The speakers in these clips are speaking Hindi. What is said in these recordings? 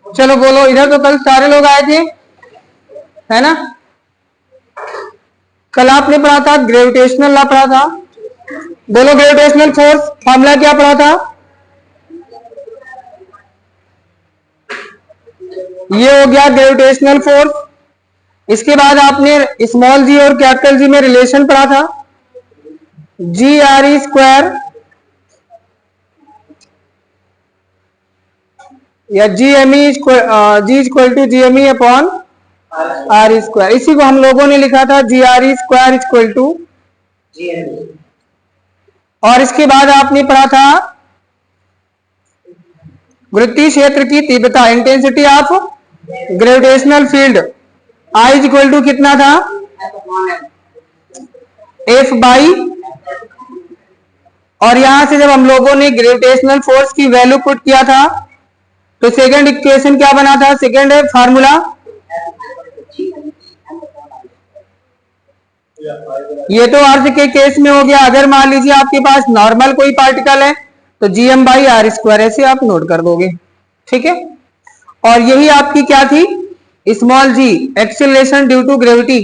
चलो बोलो, इधर तो कल सारे लोग आए थे, है ना। कल आपने पढ़ा था ग्रेविटेशनल लॉ पढ़ा था। बोलो ग्रेविटेशनल फोर्स फॉर्मूला क्या पढ़ा था? ये हो गया ग्रेविटेशनल फोर्स। इसके बाद आपने स्मॉल जी और कैपिटल जी में रिलेशन पढ़ा था, जी आर ई स्क्वायर या G M E G equal to G M E upon R square. इसी को हम लोगों ने लिखा था G R E square equal to G M E. और इसके बाद आपने पढ़ा था वृत्तीय क्षेत्र की तीव्रता, intensity of gravitational field, I equal to कितना था? F by. और यहां से जब हम लोगों ने ग्रेविटेशनल फोर्स की वैल्यू पुट किया था तो सेकंड इक्वेशन क्या बना था? सेकंड फार्मूला, ये तो अर्थ के केस में हो गया। अगर मान लीजिए आपके पास नॉर्मल कोई पार्टिकल है तो जीएम बाई आर स्क्वायर ऐसे आप नोट कर दोगे, ठीक है। और यही आपकी क्या थी? Small G acceleration due to gravity,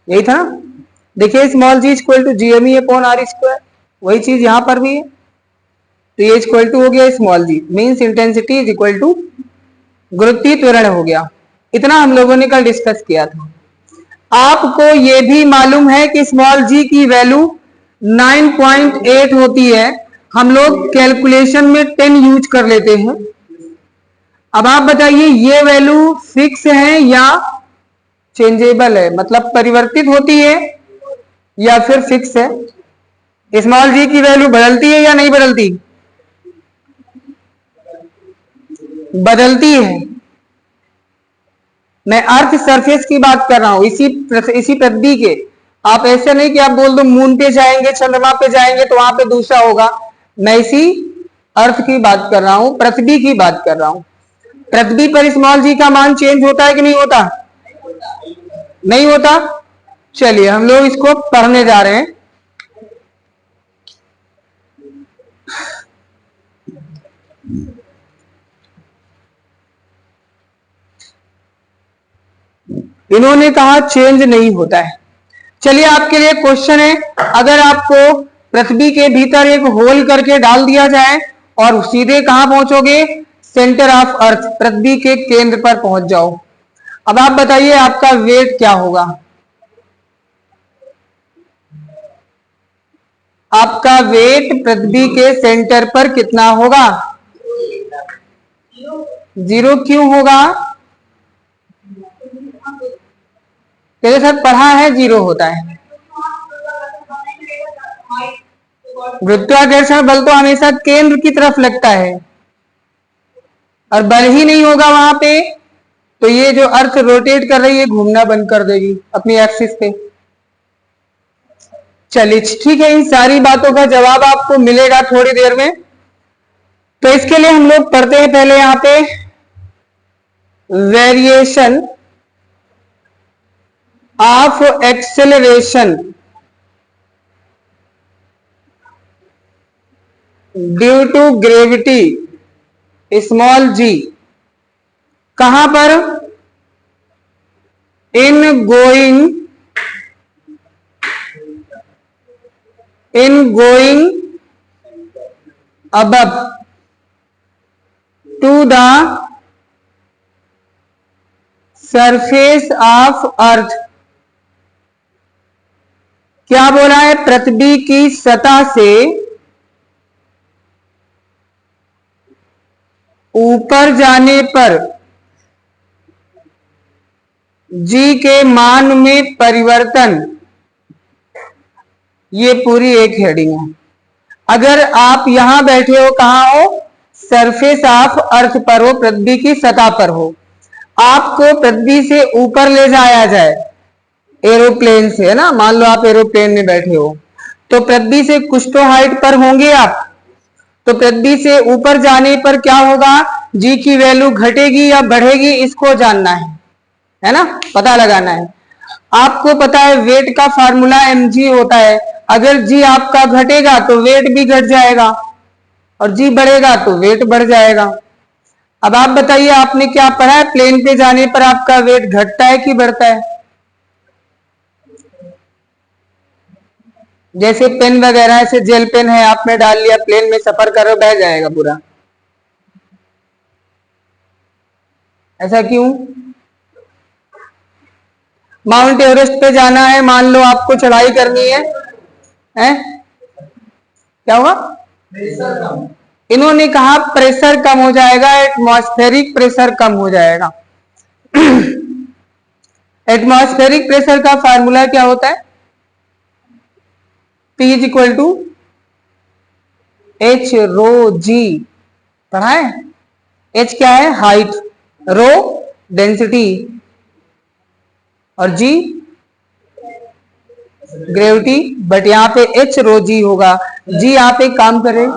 यही था। देखिए small G equal to GM E upon R square, वही चीज यहां पर भी है। तो ये इक्वल टू हो गया small g means intensity is equal to गुरुत्वीय त्वरण हो गया। इतना हम लोगों ने कल डिस्कस किया था। आपको ये भी मालूम है कि स्मॉल जी की वैल्यू 9.8 होती है। हम लोग कैलकुलेशन में 10 यूज कर लेते हैं। अब आप बताइए ये वैल्यू फिक्स है या चेंजेबल है, मतलब परिवर्तित होती है या फिर फिक्स है? स्मॉल जी की वैल्यू बदलती है या नहीं बदलती? बदलती है। मैं अर्थ सरफेस की बात कर रहा हूं, इसी पृथ्वी के। आप ऐसे नहीं कि आप बोल दो मून पे जाएंगे, चंद्रमा पे जाएंगे तो वहां पे दूसरा होगा। मैं इसी अर्थ की बात कर रहा हूं, पृथ्वी की बात कर रहा हूं। पृथ्वी पर स्मॉल जी का मान चेंज होता है कि नहीं होता? नहीं होता। चलिए हम लोग इसको पढ़ने जा रहे हैं। इन्होंने कहा चेंज नहीं होता है। चलिए आपके लिए क्वेश्चन है, अगर आपको पृथ्वी के भीतर एक होल करके डाल दिया जाए और सीधे कहां पहुंचोगे? सेंटर ऑफ अर्थ, पृथ्वी के केंद्र पर पहुंच जाओ। अब आप बताइए आपका वेट क्या होगा? आपका वेट पृथ्वी के सेंटर पर कितना होगा? 0 क्यों होगा? तेरे साथ पढ़ा है 0 होता है। गुरुत्वाकर्षण बल तो हमेशा केंद्र की तरफ लगता है और बल ही नहीं होगा वहां पे तो ये जो अर्थ रोटेट कर रही है घूमना बंद कर देगी अपनी एक्सिस पे। चलिए ठीक है, इन सारी बातों का जवाब आपको मिलेगा थोड़ी देर में। तो इसके लिए हम लोग पढ़ते हैं पहले यहां पे variation of acceleration due to gravity small g. कहां पर? In going above to the surface of earth। क्या बोला है? पृथ्वी की सतह से ऊपर जाने पर जी के मान में परिवर्तन, ये पूरी एक हेडिंग है। अगर आप यहां बैठे हो, कहां हो? सरफेस ऑफ अर्थ पर हो, पृथ्वी की सतह पर हो। आपको पृथ्वी से ऊपर ले जाया जाए एरोप्लेन से, है ना। मान लो आप एरोप्लेन में बैठे हो तो पृथ्वी से कुछ तो हाइट पर होंगे आप। तो पृथ्वी से ऊपर जाने पर क्या होगा? जी की वैल्यू घटेगी या बढ़ेगी, इसको जानना है ना, पता लगाना है। आपको पता है वेट का फार्मूला mg होता है। अगर जी आपका घटेगा तो वेट भी घट जाएगा। और जी बढ़ेगा तो वेट बढ़ जाएगा। अब आप बताइए, आपने क्या पढ़ा है, प्लेन पे जाने पर आपका वेट घटता है कि बढ़ता है? जैसे पेन वगैरह, ऐसे जेल पेन है, आपने डाल लिया, प्लेन में सफर करो, बह जाएगा पूरा। ऐसा क्यों? माउंट एवरेस्ट पे जाना है, मान लो आपको चढ़ाई करनी है, हैं? क्या हुआ? इन्होंने कहा प्रेशर कम हो जाएगा, एटमॉस्फेरिक प्रेशर कम हो जाएगा। एटमॉस्फेरिक प्रेशर का फार्मूला क्या होता है? P is equal to h rho g, पढ़ा है? H क्या है? हाइट, रो डेंसिटी, और जी ग्रेविटी, बट यहाँ पे H रो जी होगा। जी आप एक काम करें,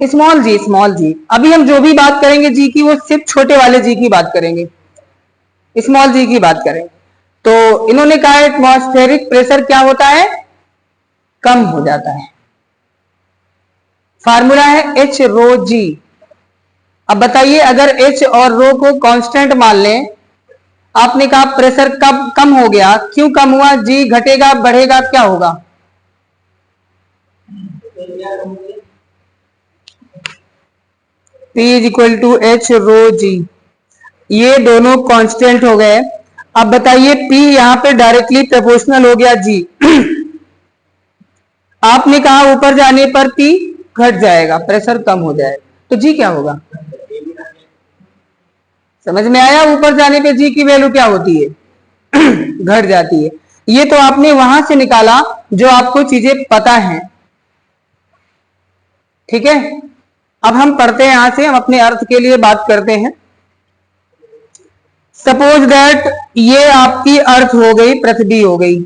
स्मॉल जी, स्मॉल जी। अभी हम जो भी बात करेंगे जी की, वो सिर्फ छोटे वाले जी की बात करेंगे, स्मॉल जी की बात करेंगे। तो इन्होंने कहा एटमॉस्फेरिक प्रेशर क्या होता है? कम हो जाता है। फार्मूला है H रो जी। अब बताइए, अगर H और रो को कांस्टेंट मान लें, आपने कहा प्रेशर कब कम हो गया, क्यों कम हुआ? जी घटेगा, बढ़ेगा, क्या होगा? P is equal to h rho g. ये दोनों कांस्टेंट हो गए। अब बताइए, P यहां पे डायरेक्टली प्रोपोर्शनल हो गया जी। आपने कहा ऊपर जाने पर P घट जाएगा, प्रेशर कम हो जाएगा, तो जी क्या होगा? समझ में आया? ऊपर जाने पे जी की वैल्यू क्या होती है? घट जाती है। ये तो आपने वहां से निकाला जो आपको चीजें पता हैं, ठीक है। अब हम पढ़ते हैं, यहां से हम अपने अर्थ के लिए बात करते हैं। सपोज दैट ये आपकी अर्थ हो गई, पृथ्वी हो गई।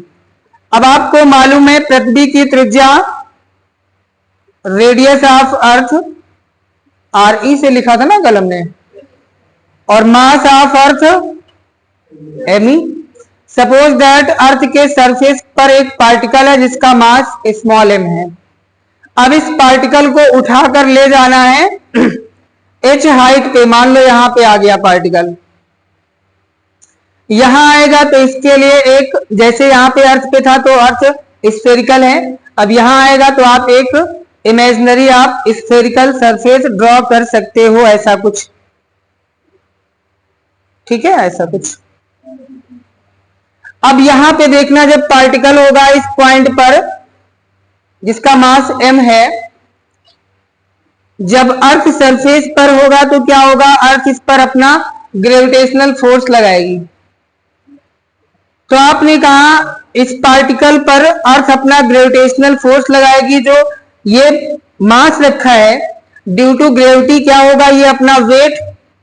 अब आपको मालूम है पृथ्वी की त्रिज्या, रेडियस ऑफ अर्थ RE से लिखा था ना कलम ने, और mass of earth ME। Suppose that earth के सरफेस पर एक पार्टिकल है जिसका मास स्मॉल m है। अब इस पार्टिकल को उठाकर ले जाना है h हाइट पे। मान लो यहां पे आ गया पार्टिकल, यहां आएगा तो इसके लिए एक, जैसे यहां पे अर्थ पे था तो अर्थ स्फेरिकल है, अब यहां आएगा तो आप एक इमेजिनरी आप स्फेरिकल सरफेस ड्रॉ कर सकते हो, ऐसा कुछ, ठीक है, ऐसा कुछ। अब यहां पे देखना, जब पार्टिकल होगा इस पॉइंट पर जिसका मास m है, जब अर्थ सरफेस पर होगा तो क्या होगा? अर्थ इस पर अपना ग्रेविटेशनल फोर्स लगाएगी। तो आपने कहा इस पार्टिकल पर अर्थ अपना ग्रेविटेशनल फोर्स लगाएगी, जो ये मास रखा है, ड्यू टू ग्रेविटी क्या होगा? ये अपना वेट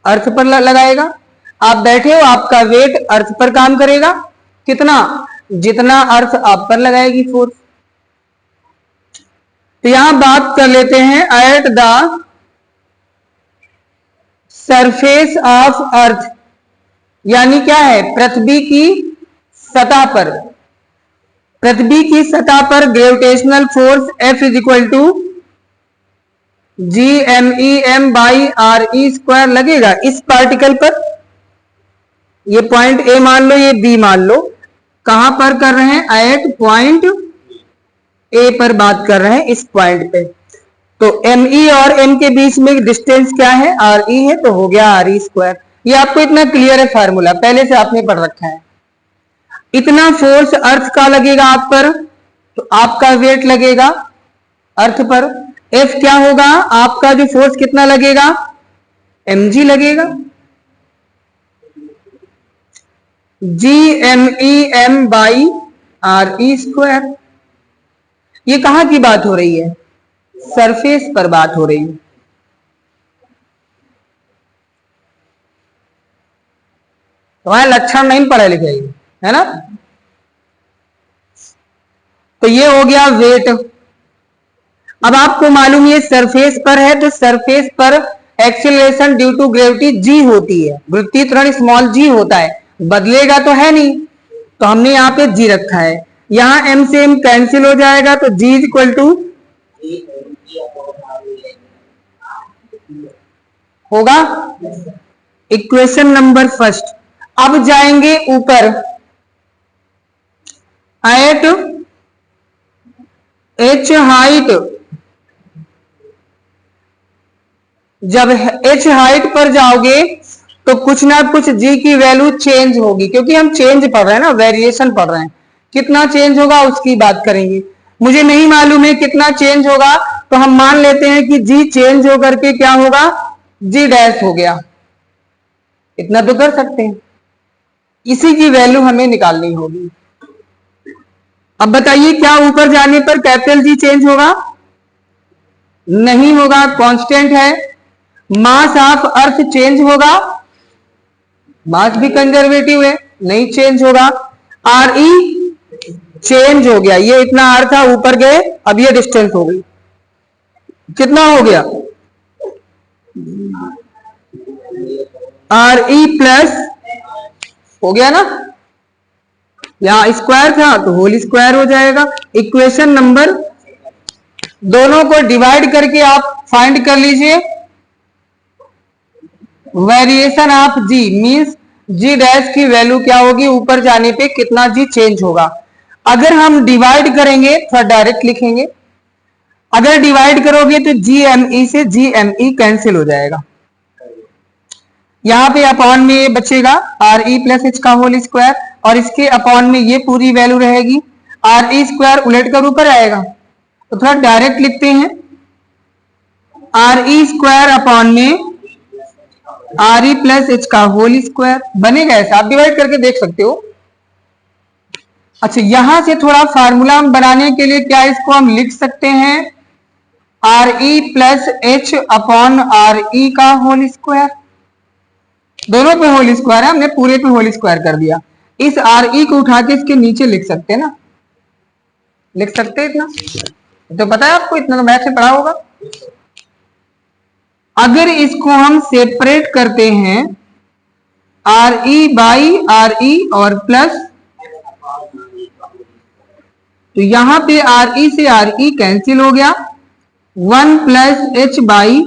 अर्थ पर लगाएगा। आप बैठे हो, आपका वेट अर्थ पर काम करेगा, कितना? जितना अर्थ आप पर लगाएगी फोर्स। तो यहां बात कर लेते हैं एट द सरफेस ऑफ अर्थ, यानी क्या है? पृथ्वी की सतह पर, पृथ्वी की सतह पर gravitational force F is equal to GMEM by RE square लगेगा इस पार्टिकल पर। ये पॉइंट A मान लो, ये B मान लो, कहां पर कर रहे हैं? एट पॉइंट A पर बात कर रहे हैं, इस पॉइंट पे। तो ME और M के बीच में डिस्टेंस क्या है? RE है, तो हो गया RE स्क्वायर। ये आपको इतना क्लियर है फार्मूला, पहले से आपने पढ़ रखा है। इतना फोर्स अर्थ का लगेगा आप पर, तो आपका वेट लगेगा अर्थ पर। F क्या होगा? आपका जो फोर्स कितना लगेगा? mg लगेगा। GMEM by RE square. ये कहां की बात हो रही है? सरफेस पर बात हो रही है। तुम्हारे लक्षण नहीं पढ़े लिखे है ना। तो ये हो गया वेट। अब आपको मालूम ये सरफेस पर है, तो सरफेस पर acceleration due to gravity g होती है, वृत्तीय त्वरण स्मॉल g होता है, बदलेगा तो है नहीं, तो हमने यहाँ पे g रखा है। यहाँ m से m कैंसिल हो जाएगा, तो g इज इक्वल टू होगा। Equation number first. अब जाएंगे ऊपर, एट एच हाइट, जब एच हाइट पर जाओगे तो कुछ ना कुछ जी की वैल्यू चेंज होगी, क्योंकि हम चेंज पढ़ रहे हैं ना, वेरिएशन पढ़ रहे हैं। कितना चेंज होगा उसकी बात करेंगे। मुझे नहीं मालूम है कितना चेंज होगा, तो हम मान लेते हैं कि जी चेंज होकर के क्या होगा, जी डैश हो गया। इतना तो कर सकते हैं। इसी की वैल्यू हमें निकालनी होगी। अब बताइए, क्या ऊपर जाने पर कैपिटल जी चेंज होगा? नहीं होगा, कांस्टेंट है। मास ऑफ अर्थ चेंज होगा? मास भी कंजर्वेटिव है, नहीं चेंज होगा। आर ई चेंज हो गया, ये इतना आर था, ऊपर गए, अब ये डिस्टेंस हो गई, कितना हो गया, आर ई प्लस हो गया ना, यहां स्क्वायर था तो होल स्क्वायर हो जाएगा। इक्वेशन नंबर, दोनों को डिवाइड करके आप फाइंड कर लीजिए। Variation of G means G dash की वैल्यू क्या होगी, ऊपर जाने पे कितना जी चेंज होगा। अगर हम डिवाइड करेंगे, थोड़ा डायरेक्ट लिखेंगे, अगर डिवाइड करोगे तो जी एम ई से जी एम ई कैंसिल हो जाएगा। यहां पे अपॉन में ये बचेगा आर ई प्लस एच का होल स्क्वायर, और इसके अपॉन में ये पूरी वैल्यू रहेगी, आर ई स्क्वायर उलट कर ऊपर आएगा। तो थोड़ा डायरेक्ट लिखते हैं, आर ई स्क्वायर अपॉन में आर ई प्लस एच का होल स्क्वायर बनेगा। ऐसा आप डिवाइड करके देख सकते हो। अच्छा, यहां से थोड़ा फार्मूला बनाने के लिए क्या इसको हम लिख सकते हैं, R E plus H upon R E का होल स्क्वायर। दोनों पे होल स्क्वायर है, हमने पूरे पे होल स्क्वायर कर दिया। इस आर ई को उठा के इसके नीचे लिख सकते हैं ना, लिख सकते हैं। इतना तो पता है आपको, इतना तो मैथ से पढ़ा होगा। अगर इसको हम सेपरेट करते हैं, R E by R E और प्लस, तो यहां पे आर ई से आर ई कैंसिल हो गया, 1 प्लस एच बाई,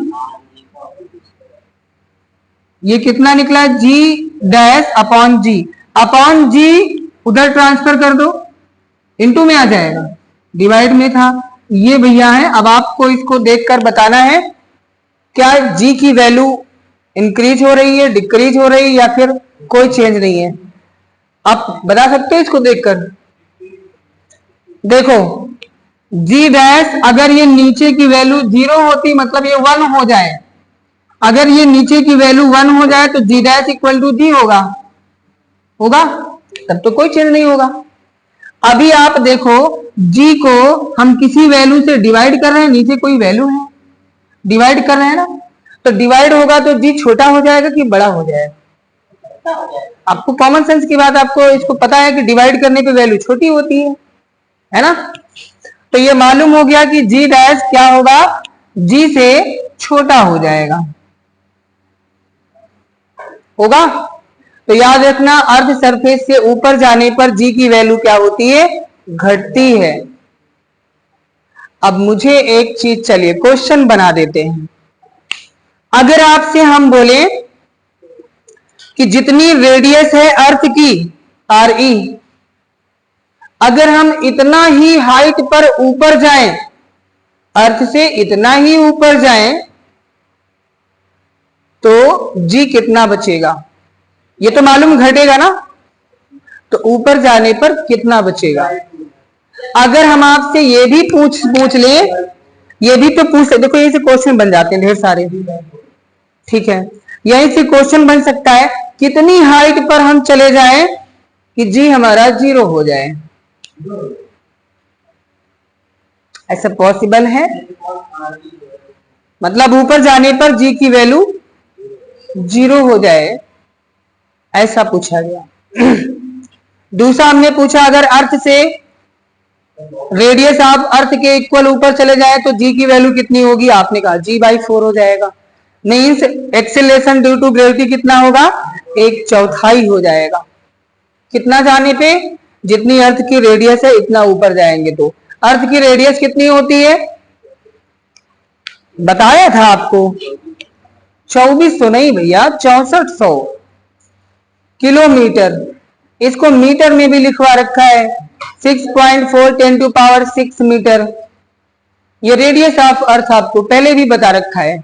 ये कितना निकला, जी डैश अपॉन जी। अपॉन जी उधर ट्रांसफर कर दो, इनटू में आ जाएगा, डिवाइड में था। ये भैया है, अब आपको इसको देखकर बताना है क्या जी की वैल्यू इंक्रीज हो रही है, डिक्रीज हो रही है, या फिर कोई चेंज नहीं है। आप बता सकते हो इसको देखकर। देखो, जी डैश अगर ये नीचे की वैल्यू 0 होती, मतलब ये 1 हो जाए, अगर ये नीचे की वैल्यू 1 हो जाए तो जी डैश इक्वल टू जी होगा, होगा, तब तो कोई चेंज नहीं होगा। अभी आप देखो, जी को हम किसी वैल्यू से डिवाइड कर रहे हैं, नीचे कोई वैल्यू है, डिवाइड कर रहे हैं ना, तो डिवाइड होगा तो जी छोटा हो जाएगा कि बड़ा हो जाएगा। आपको कॉमन सेंस की बात, आपको इसको पता है कि डिवाइड करने पे वैल्यू छोटी होती है ना। तो ये मालूम हो गया कि जी डैश क्या होगा, जी से छोटा हो जाएगा, होगा। तो याद रखना, अर्थ सरफेस से ऊपर जाने पर जी की वैल्यू क्या होती है, घटती है। अब मुझे एक चीज, चलिए क्वेश्चन बना देते हैं। अगर आपसे हम बोले कि जितनी रेडियस है अर्थ की, आर ई, अगर हम इतना ही हाइट पर ऊपर जाएं, अर्थ से इतना ही ऊपर जाएं, तो जी कितना बचेगा, ये तो मालूम घटेगा ना, तो ऊपर जाने पर कितना बचेगा। अगर हम आपसे ये भी पूछ ले, ये भी तो पूछ, देखो यही से क्वेश्चन बन जाते हैं ढेर सारे, ठीक है, यही से क्वेश्चन बन सकता है, कितनी हाइट पर हम चले जाएं कि जी हमारा 0 हो जाए। ऐसा पॉसिबल है, मतलब ऊपर जाने पर जी की वैल्यू 0 हो जाए, ऐसा पूछा गया। दूसरा हमने पूछा, अगर अर्थ से रेडियस ऑफ अर्थ के इक्वल ऊपर चले जाए तो जी की वैल्यू कितनी होगी, आपने कहा जी बाई 4 हो जाएगा। Means acceleration due to gravity कितना होगा, 1/4 हो जाएगा। कितना जाने पे, जितनी अर्थ की रेडियस है इतना ऊपर जाएंगे। तो अर्थ की रेडियस कितनी होती है, बताया था आपको 2400 नहीं भैया, 6400 किलोमीटर। इसको मीटर में भी लिखवा रखा है 6.4 10⁶ मीटर। ये रेडियस ऑफ अर्थ आपको पहले भी बता रखा है।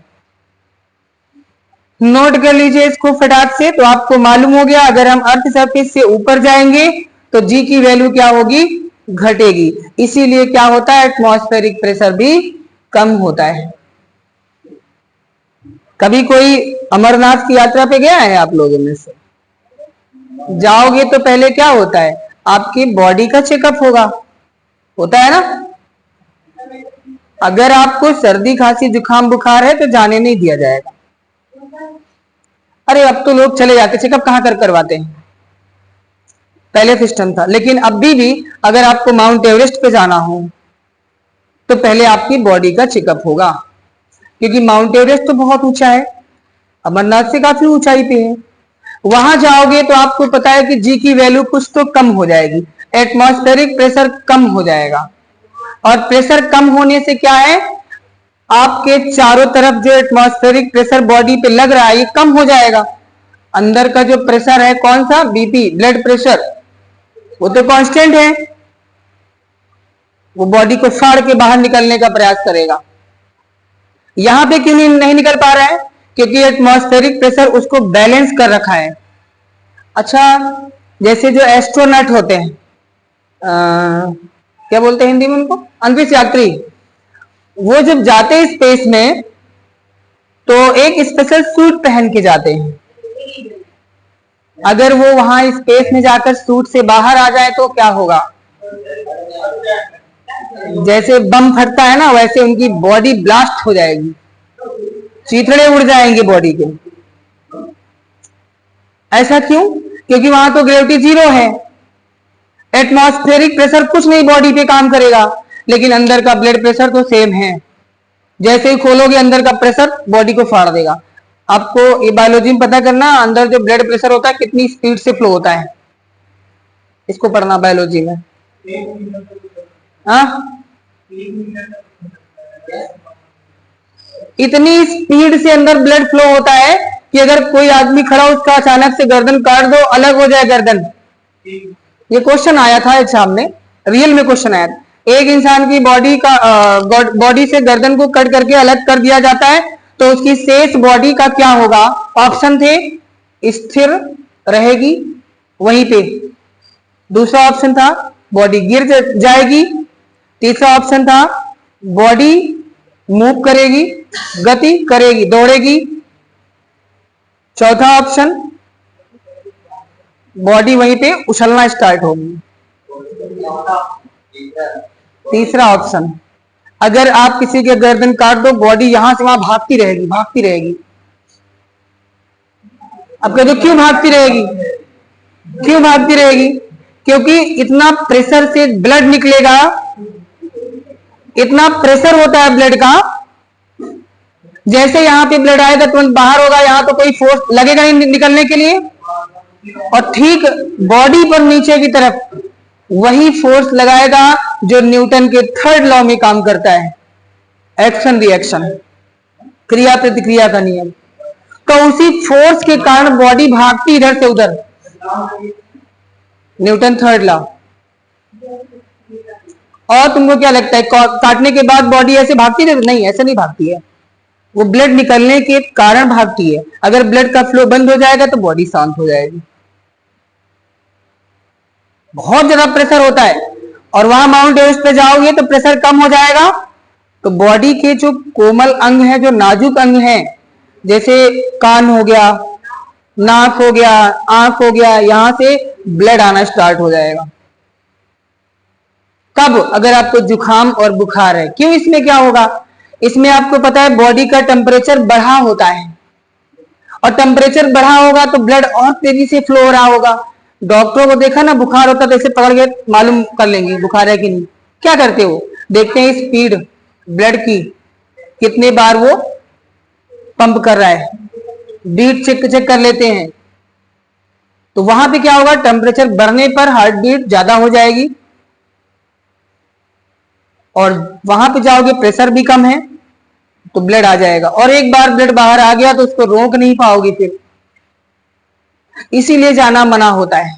नोट कर लीजिए इसको फटाक से। तो आपको मालूम हो गया अगर हम अर्थ सरफेस से ऊपर जाएंगे तो जी की वैल्यू क्या होगी, घटेगी। इसीलिए क्या होता है, एटमॉस्फेरिक प्रेशर भी कम होता है। कभी कोई अमरनाथ की यात्रा पे गया है आप लोगों में से? जाओगे तो पहले क्या होता है, आपकी बॉडी का चेकअप होता है ना। अगर आपको सर्दी खांसी जुकाम बुखार है तो जाने नहीं दिया जाएगा। अरे अब तो लोग चले जाते, चेकअप कहां करवाते हैं, पहले सिस्टम था। लेकिन अभी भी अगर आपको माउंट एवरेस्ट पे जाना हो तो पहले आपकी बॉडी का चेकअप होगा, क्योंकि माउंट एवरेस्ट तो बहुत ऊंचा है, अमरनाथ से काफी ऊंचाई पे है। वहां जाओगे तो आपको पता है कि जी की वैल्यू कुछ तो कम हो जाएगी, एटमॉस्फेरिक प्रेशर कम हो जाएगा। और प्रेशर कम होने से क्या है, आपके चारों तरफ जो एटमॉस्फेरिक प्रेशर बॉडी पे लग रहा है ये कम हो जाएगा। अंदर का जो प्रेशर है कौन सा, बीपी ब्लड प्रेशर, वो तो कांस्टेंट है, वो बॉडी को फाड़ के बाहर निकलने का प्रयास करेगा। यहां पे क्यों नहीं निकल पा रहा है, क्योंकि एटमॉस्फेरिक प्रेशर उसको बैलेंस कर रखा है। अच्छा, जैसे जो एस्ट्रोनॉट होते हैं, क्या बोलते हैं हिंदी में उनको, अंतरिक्ष यात्री, वो जब जाते हैं स्पेस में तो एक स्पेशल सूट पहन के जाते हैं। अगर वो वहां स्पेस में जाकर सूट से बाहर आ जाए तो क्या होगा, जैसे बम फटता है ना वैसे उनकी बॉडी ब्लास्ट हो जाएगी, चीथड़े उड़ जाएंगे बॉडी के। ऐसा क्यों, क्योंकि वहां तो ग्रेविटी जीरो है, एटमॉस्फेरिक प्रेशर कुछ नहीं बॉडी पे काम करेगा, लेकिन अंदर का ब्लड प्रेशर तो सेम है। जैसे ही खोलोगे अंदर का प्रेशर बॉडी को फाड़ देगा। आपको ये बायोलॉजी में पता करना, अंदर जो ब्लड प्रेशर होता है कितनी स्पीड से फ्लो होता है, इसको पढ़ना बायोलॉजी में। इतनी स्पीड से अंदर ब्लड फ्लो होता है कि अगर कोई आदमी खड़ा उसका अचानक से गर्दन काट दो, अलग हो जाए गर्दन। ये क्वेश्चन आया था एग्जाम में, रियल में क्वेश्चन आया था। एक इंसान की बॉडी से गर्दन को कट करके अलग कर दिया जाता है तो उसकी शेष बॉडी का क्या होगा। ऑप्शन थे, स्थिर रहेगी वहीं पे, दूसरा ऑप्शन था बॉडी गिर जाएगी, तीसरा ऑप्शन था बॉडी मूव करेगी, गति करेगी, दौड़ेगी, चौथा ऑप्शन बॉडी वहीं पे उछलना स्टार्ट होगी, तीसरा ऑप्शन अगर आप किसी के गर्दन काट दो बॉडी यहां से वहां भागती रहेगी, भागती रहेगी। अब कह दो क्यों भागती रहेगी, क्यों भागती रहेगी, क्योंकि इतना प्रेशर से ब्लड निकलेगा, इतना प्रेशर होता है ब्लड का, जैसे यहां पे ब्लड आएगा तुरंत बाहर होगा, यहां तो कोई फोर्स लगेगा नहीं निकलने के लिए। और ठीक बॉडी पर नीचे की तरफ वही फोर्स लगाएगा जो न्यूटन के थर्ड लॉ में काम करता है, एक्शन रिएक्शन, क्रिया प्रतिक्रिया का नियम। तो उसी फोर्स के कारण बॉडी भागती इधर से उधर, न्यूटन थर्ड लॉ। और तुमको क्या लगता है काटने के बाद बॉडी ऐसे भागती है? नहीं, ऐसे नहीं भागती है, वो ब्लड निकलने के कारण भागती है। अगर ब्लड का फ्लो बंद हो जाएगा तो बॉडी शांत हो जाएगी। बहुत ज्यादा प्रेशर होता है और वहां माउंट एवरेस्ट पे जाओगे तो प्रेशर कम हो जाएगा, तो बॉडी के जो कोमल अंग है, जो नाजुक अंग है, जैसे कान हो गया, नाक हो गया, आंख हो गया, यहां से ब्लड आना स्टार्ट हो जाएगा। कब? अगर आपको जुकाम और बुखार है। क्यों? इसमें क्या होगा, इसमें आपको पता है बॉडी का टेम्परेचर बढ़ा होता है, और टेम्परेचर बढ़ा होगा तो ब्लड और तेजी से फ्लो हो रहा होगा। डॉक्टरों को देखा ना, बुखार होता तो ऐसे पकड़ के मालूम कर लेंगे बुखार है कि नहीं। क्या करते हो, देखते हैं स्पीड ब्लड की, कितने बार वो पंप कर रहा है, बीट चेक कर लेते हैं। तो वहां पे क्या होगा, टेम्परेचर बढ़ने पर हार्ट बीट ज्यादा हो जाएगी, और वहां पे जाओगे प्रेशर भी कम है, तो ब्लड आ जाएगा, और एक बार ब्लड बाहर आ गया तो उसको रोक नहीं पाओगी फिर, इसीलिए जाना मना होता है।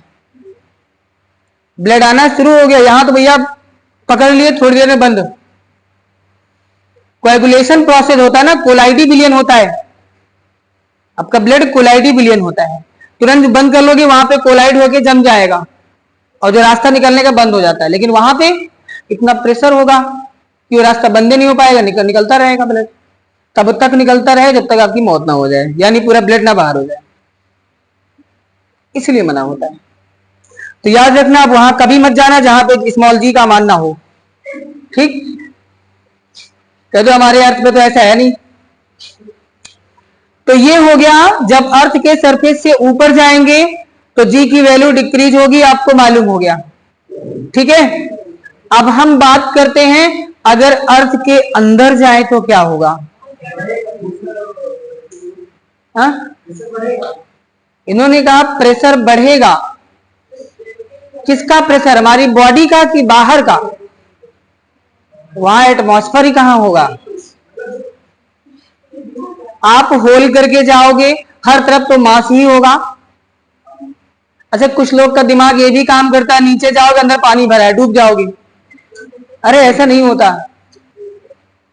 ब्लड आना शुरू हो गया यहां तो भैया पकड़ लिए, थोड़ी देर में बंद। कोएगुलेशन प्रोसेस होता है ना, कोलाइडी विलियन होता है, आपका ब्लड कोलाइडी विलियन होता है, तुरंत बंद कर लोगे वहां पे कोलाइड होके जम जाएगा और जो रास्ता निकलने का बंद हो जाता है। लेकिन वहां पे इतना प्रेशर होगा कि वो रास्ता बंद नहीं हो पाएगा, निकलता रहेगा ब्लड, तब तक निकलता रहे जब तक आपकी मौत ना हो जाए, यानी पूरा ब्लड ना बाहर हो जाए, इसलिए मना होता है। तो याद रखना, आप वहां कभी मत जाना जहां पे स्मॉल जी का मान ना हो, ठीक। कह दो हमारे अर्थ में तो ऐसा है नहीं। तो ये हो गया, जब अर्थ के सरफेस से ऊपर जाएंगे तो जी की वैल्यू डिक्रीज होगी, आपको मालूम हो गया, ठीक है। अब हम बात करते हैं अगर अर्थ के अंदर जाए तो क्या होगा। हा? इन्होंने कहा प्रेशर बढ़ेगा, किसका प्रेशर, हमारी बॉडी का कि बाहर का, वहां एटमॉस्फेयर ही कहां होगा। आप होल करके जाओगे हर तरफ तो मास ही होगा। अच्छा, कुछ लोग का दिमाग ये भी काम करता है, नीचे जाओगे अंदर पानी भरा है डूब जाओगे, अरे ऐसा नहीं होता।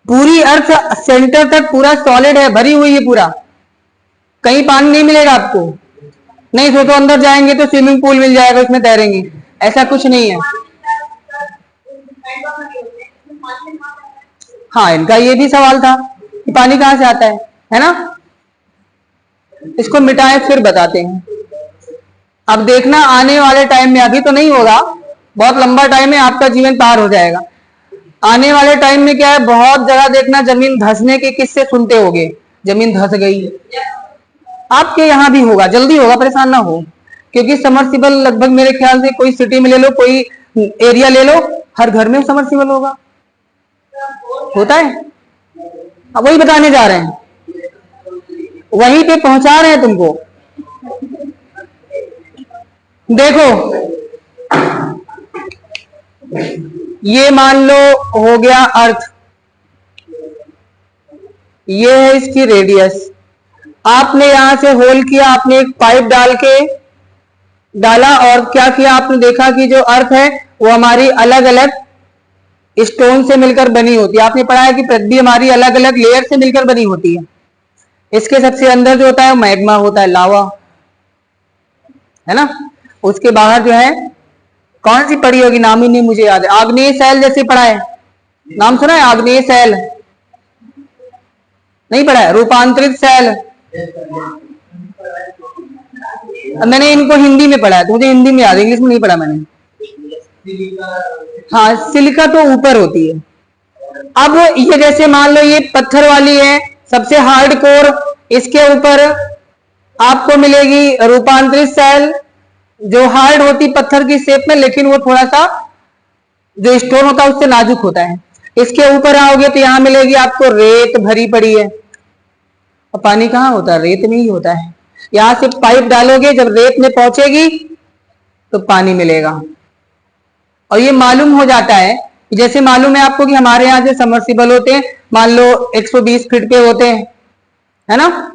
पूरी अर्थ सेंटर तक पूरा सॉलिड है, भरी हुई है पूरा, कहीं पानी नहीं मिलेगा आपको। नहीं तो अंदर जाएंगे तो स्विमिंग पूल मिल जाएगा, उसमें तैरेंगे, ऐसा कुछ नहीं है। हाँ, इनका ये भी सवाल था कि पानी कहां से आता है ना। इसको मिटाएं फिर बताते हैं। अब देखना आने वाले टाइम में, अभी तो नहीं होगा, बहुत लंबा टाइम है, आपका जीवन पार हो जाएगा। आने वाले टाइम में क्या है, बहुत जगह देखना जमीन धंसने के किस्से सुनते होगे, जमीन धंस गई, आपके यहां भी होगा, जल्दी होगा, परेशान ना हो। क्योंकि समरसिबल लगभग मेरे ख्याल से कोई सिटी में ले लो, कोई एरिया ले लो, हर घर में समरसिबल होगा, होता है। अब वही बताने जा रहे हैं, वहीं पे पहुंचा रहे हैं तुमको। देखो ये मान लो हो गया अर्थ, ये है इसकी रेडियस, आपने यहां से होल किया, आपने एक पाइप डाला और क्या किया, आपने देखा कि जो अर्थ है वो हमारी अलग अलग स्टोन से मिलकर बनी होती है। आपने पढ़ा है कि पृथ्वी हमारी अलग अलग लेयर से मिलकर बनी होती है। इसके सबसे अंदर जो होता है वो मैग्मा होता है, लावा है ना। उसके बाहर जो है, कौन सी पढ़ी होगी, नाम ही नहीं मुझे याद है, आग्नेय सेल जैसे पढ़ा है, नाम सुना है आग्नेय सेल, नहीं पढ़ा है, रूपांतरित सेल, मैंने इनको हिंदी में पढ़ा है तो मुझे हिंदी में याद है, इंग्लिश में नहीं पढ़ा मैंने। हाँ, सिलिका तो ऊपर होती है। अब ये जैसे मान लो ये पत्थर वाली है, सबसे हार्ड कोर, इसके ऊपर आपको मिलेगी रूपांतरित सेल, जो हार्ड होती पत्थर की शेप में, लेकिन वो थोड़ा सा जो स्टोन होता है उससे नाजुक होता है। इसके ऊपर आओगे तो यहां मिलेगी आपको रेत भरी पड़ी है, और पानी कहां होता है, रेत में ही होता है। यहां से पाइप डालोगे, जब रेत में पहुंचेगी तो पानी मिलेगा। और ये मालूम हो जाता है, जैसे मालूम है आपको कि हमारे यहाँ जो समरसिबल होते हैं, मान लो 120 फीट पे होते हैं, है ना।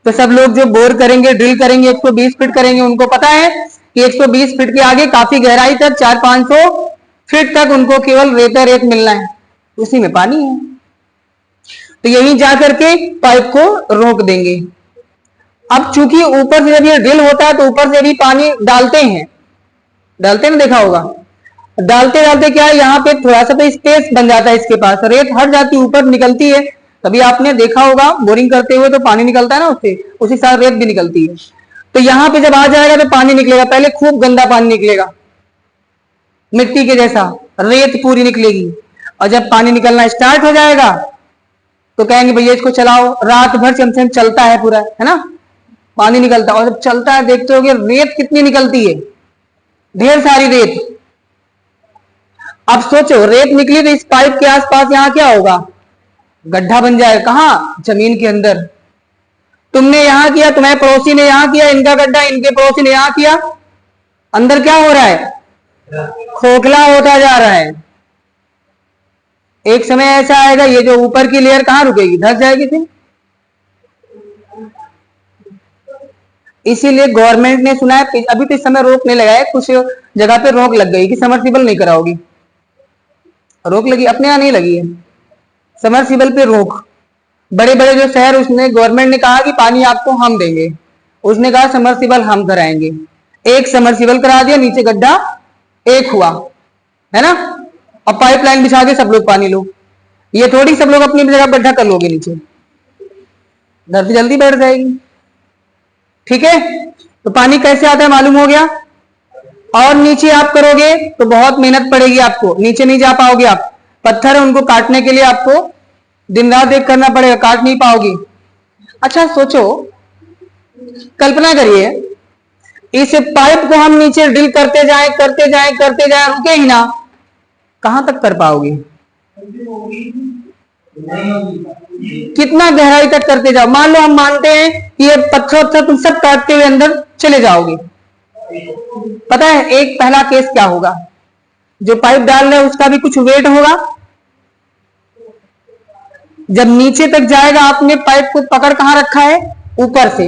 तो सब लोग जो बोर करेंगे, ड्रिल करेंगे, 120 फीट करेंगे, उनको पता है कि 120 फीट के आगे काफी गहराई तक 400-500 फीट तक उनको केवल रेत मिलना है, उसी में पानी है। तो यहीं जाकर के पाइप को रोक देंगे। अब चूंकि ऊपर से जब ये ड्रिल होता है तो ऊपर से भी पानी डालते हैं ना, देखा होगा, डालते डालते क्या है, यहाँ पे थोड़ा सा तो स्पेस बन जाता है, इसके पास रेत हट जाती है, ऊपर निकलती है। कभी आपने देखा होगा बोरिंग करते हुए तो पानी निकलता है ना उससे, उसी साथ रेत भी निकलती है। तो यहाँ पे जब आ जाएगा तो पानी निकलेगा, पहले खूब गंदा पानी निकलेगा, मिट्टी के जैसा, रेत पूरी निकलेगी। और जब पानी निकलना स्टार्ट हो जाएगा तो कहेंगे भैया इसको चलाओ, रात भर चमचम चलता है पूरा, है ना, पानी निकलता है। और जब चलता है देखते होगे रेत कितनी निकलती है, ढेर सारी रेत। अब सोचो रेत निकली तो इस पाइप के आसपास यहाँ क्या होगा, गड्ढा बन जाएगा, कहां, जमीन के अंदर। तुमने यहां किया, तुम्हारे पड़ोसी ने यहां किया, इनका गड्ढा, इनके पड़ोसी ने यहां किया, अंदर क्या हो रहा है, खोखला होता जा रहा है। एक समय ऐसा आएगा ये जो ऊपर की लेयर कहां रुकेगी, धस जाएगी फिर। इसीलिए गवर्नमेंट ने सुना है, अभी तो इस समय रोक नहीं लगाया, कुछ जगह पे रोक लग गई कि समरसीबल नहीं कराओगी। रोक लगी, अपने यहां नहीं लगी है समरसीबल पे रोक। बड़े बड़े जो शहर, उसने गवर्नमेंट ने कहा कि पानी आपको हम देंगे, उसने कहा समरसीबल हम कराएंगे। एक समरसीबल करा दिया, नीचे गड्ढा एक हुआ, है ना, और पाइपलाइन बिछा के सब लोग पानी लो। ये थोड़ी सब लोग अपनी जगह गड्ढा कर लोगे नीचे, धरती जल्दी बैठ जाएगी। ठीक है, तो पानी कैसे आता है मालूम हो गया। और नीचे आप करोगे तो बहुत मेहनत पड़ेगी आपको, नीचे नहीं जा पाओगे आप। पत्थर है, उनको काटने के लिए आपको दिन रात देख करना पड़ेगा, काट नहीं पाओगी। अच्छा सोचो, कल्पना करिए, इस पाइप को हम नीचे ड्रिल करते जाएं करते जाएं करते जाएं, रुके ही ना, कहां तक कर पाओगे? कितना गहराई तक करते जाओ। मान लो हम मानते हैं कि ये पत्थर तुम सब काटते हुए अंदर चले जाओगे। पता है एक पहला केस क्या होगा, जो पाइप डाल रहे उसका भी कुछ वेट होगा। जब नीचे तक जाएगा, आपने पाइप को पकड़ कहां रखा है, ऊपर से।